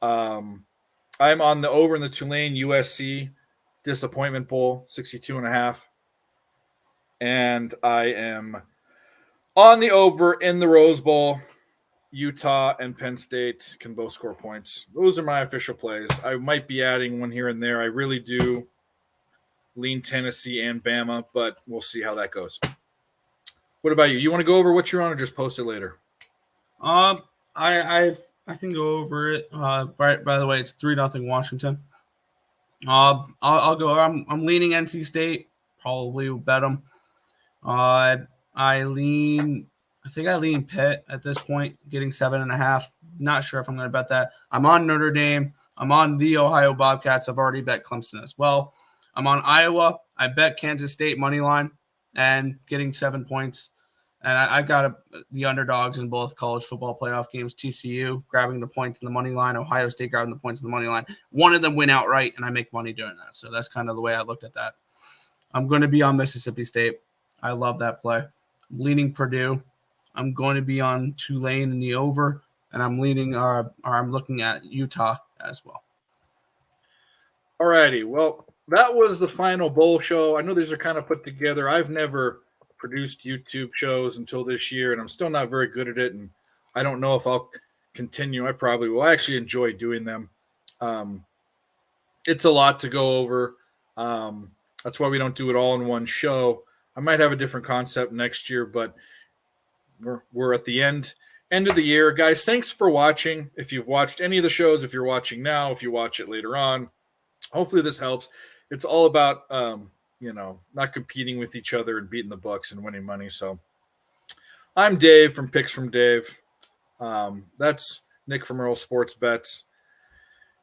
I'm on the over in the Tulane USC Disappointment Bowl, 62.5. And I am on the over in the Rose Bowl. Utah and Penn State can both score points. Those are my official plays. I might be adding one here and there. I really do lean Tennessee and Bama, but we'll see how that goes. What about you? You want to go over what you're on or just post it later? I can go over it. By the way, it's 3-0 Washington. I'll go. I'm leaning NC State. Probably will bet them. I think I lean Pitt at this point, getting 7.5. Not sure if I'm going to bet that. I'm on Notre Dame. I'm on the Ohio Bobcats. I've already bet Clemson as well. I'm on Iowa. I bet Kansas State money line and getting 7 points. And I've got the underdogs in both college football playoff games. TCU grabbing the points in the money line. Ohio State grabbing the points in the money line. One of them win outright, and I make money doing that. So that's kind of the way I looked at that. I'm going to be on Mississippi State. I love that play. I'm leaning Purdue. I'm going to be on Tulane in the over, and I'm looking at Utah as well. All righty. Well, that was the final bowl show. I know these are kind of put together. I've never produced YouTube shows until this year, and I'm still not very good at it, and I don't know if I'll continue. I probably will. I actually enjoy doing them. It's a lot to go over. That's why we don't do it all in one show. I might have a different concept next year, but we're at the end of the year. Guys, thanks for watching. If you've watched any of the shows, if you're watching now, if you watch it later on, hopefully this helps. It's all about not competing with each other and beating the books and winning money. So I'm Dave from Picks from Dave. That's Nick from Earl Sports Bets.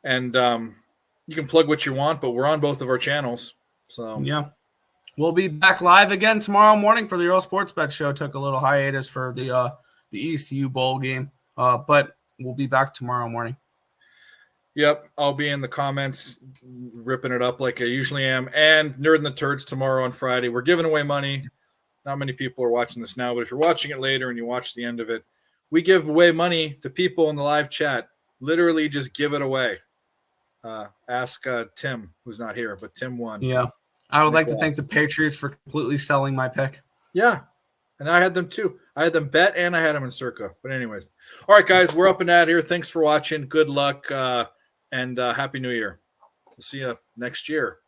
And you can plug what you want, but we're on both of our channels. So yeah. We'll be back live again tomorrow morning for the Earl Sports Bet Show. Took a little hiatus for the ECU Bowl game, but we'll be back tomorrow morning. Yep, I'll be in the comments ripping it up like I usually am. And Nerd and the Turds tomorrow on Friday. We're giving away money. Not many people are watching this now, but if you're watching it later and you watch the end of it, we give away money to people in the live chat. Literally just give it away. Ask Tim, who's not here, but Tim won. Yeah. I would like to thank the Patriots for completely selling my pick. Yeah. And I had them too. I had them bet and I had them in Circa. But anyways. All right, guys, we're up and out here. Thanks for watching. Good luck and Happy New Year. We'll see you next year.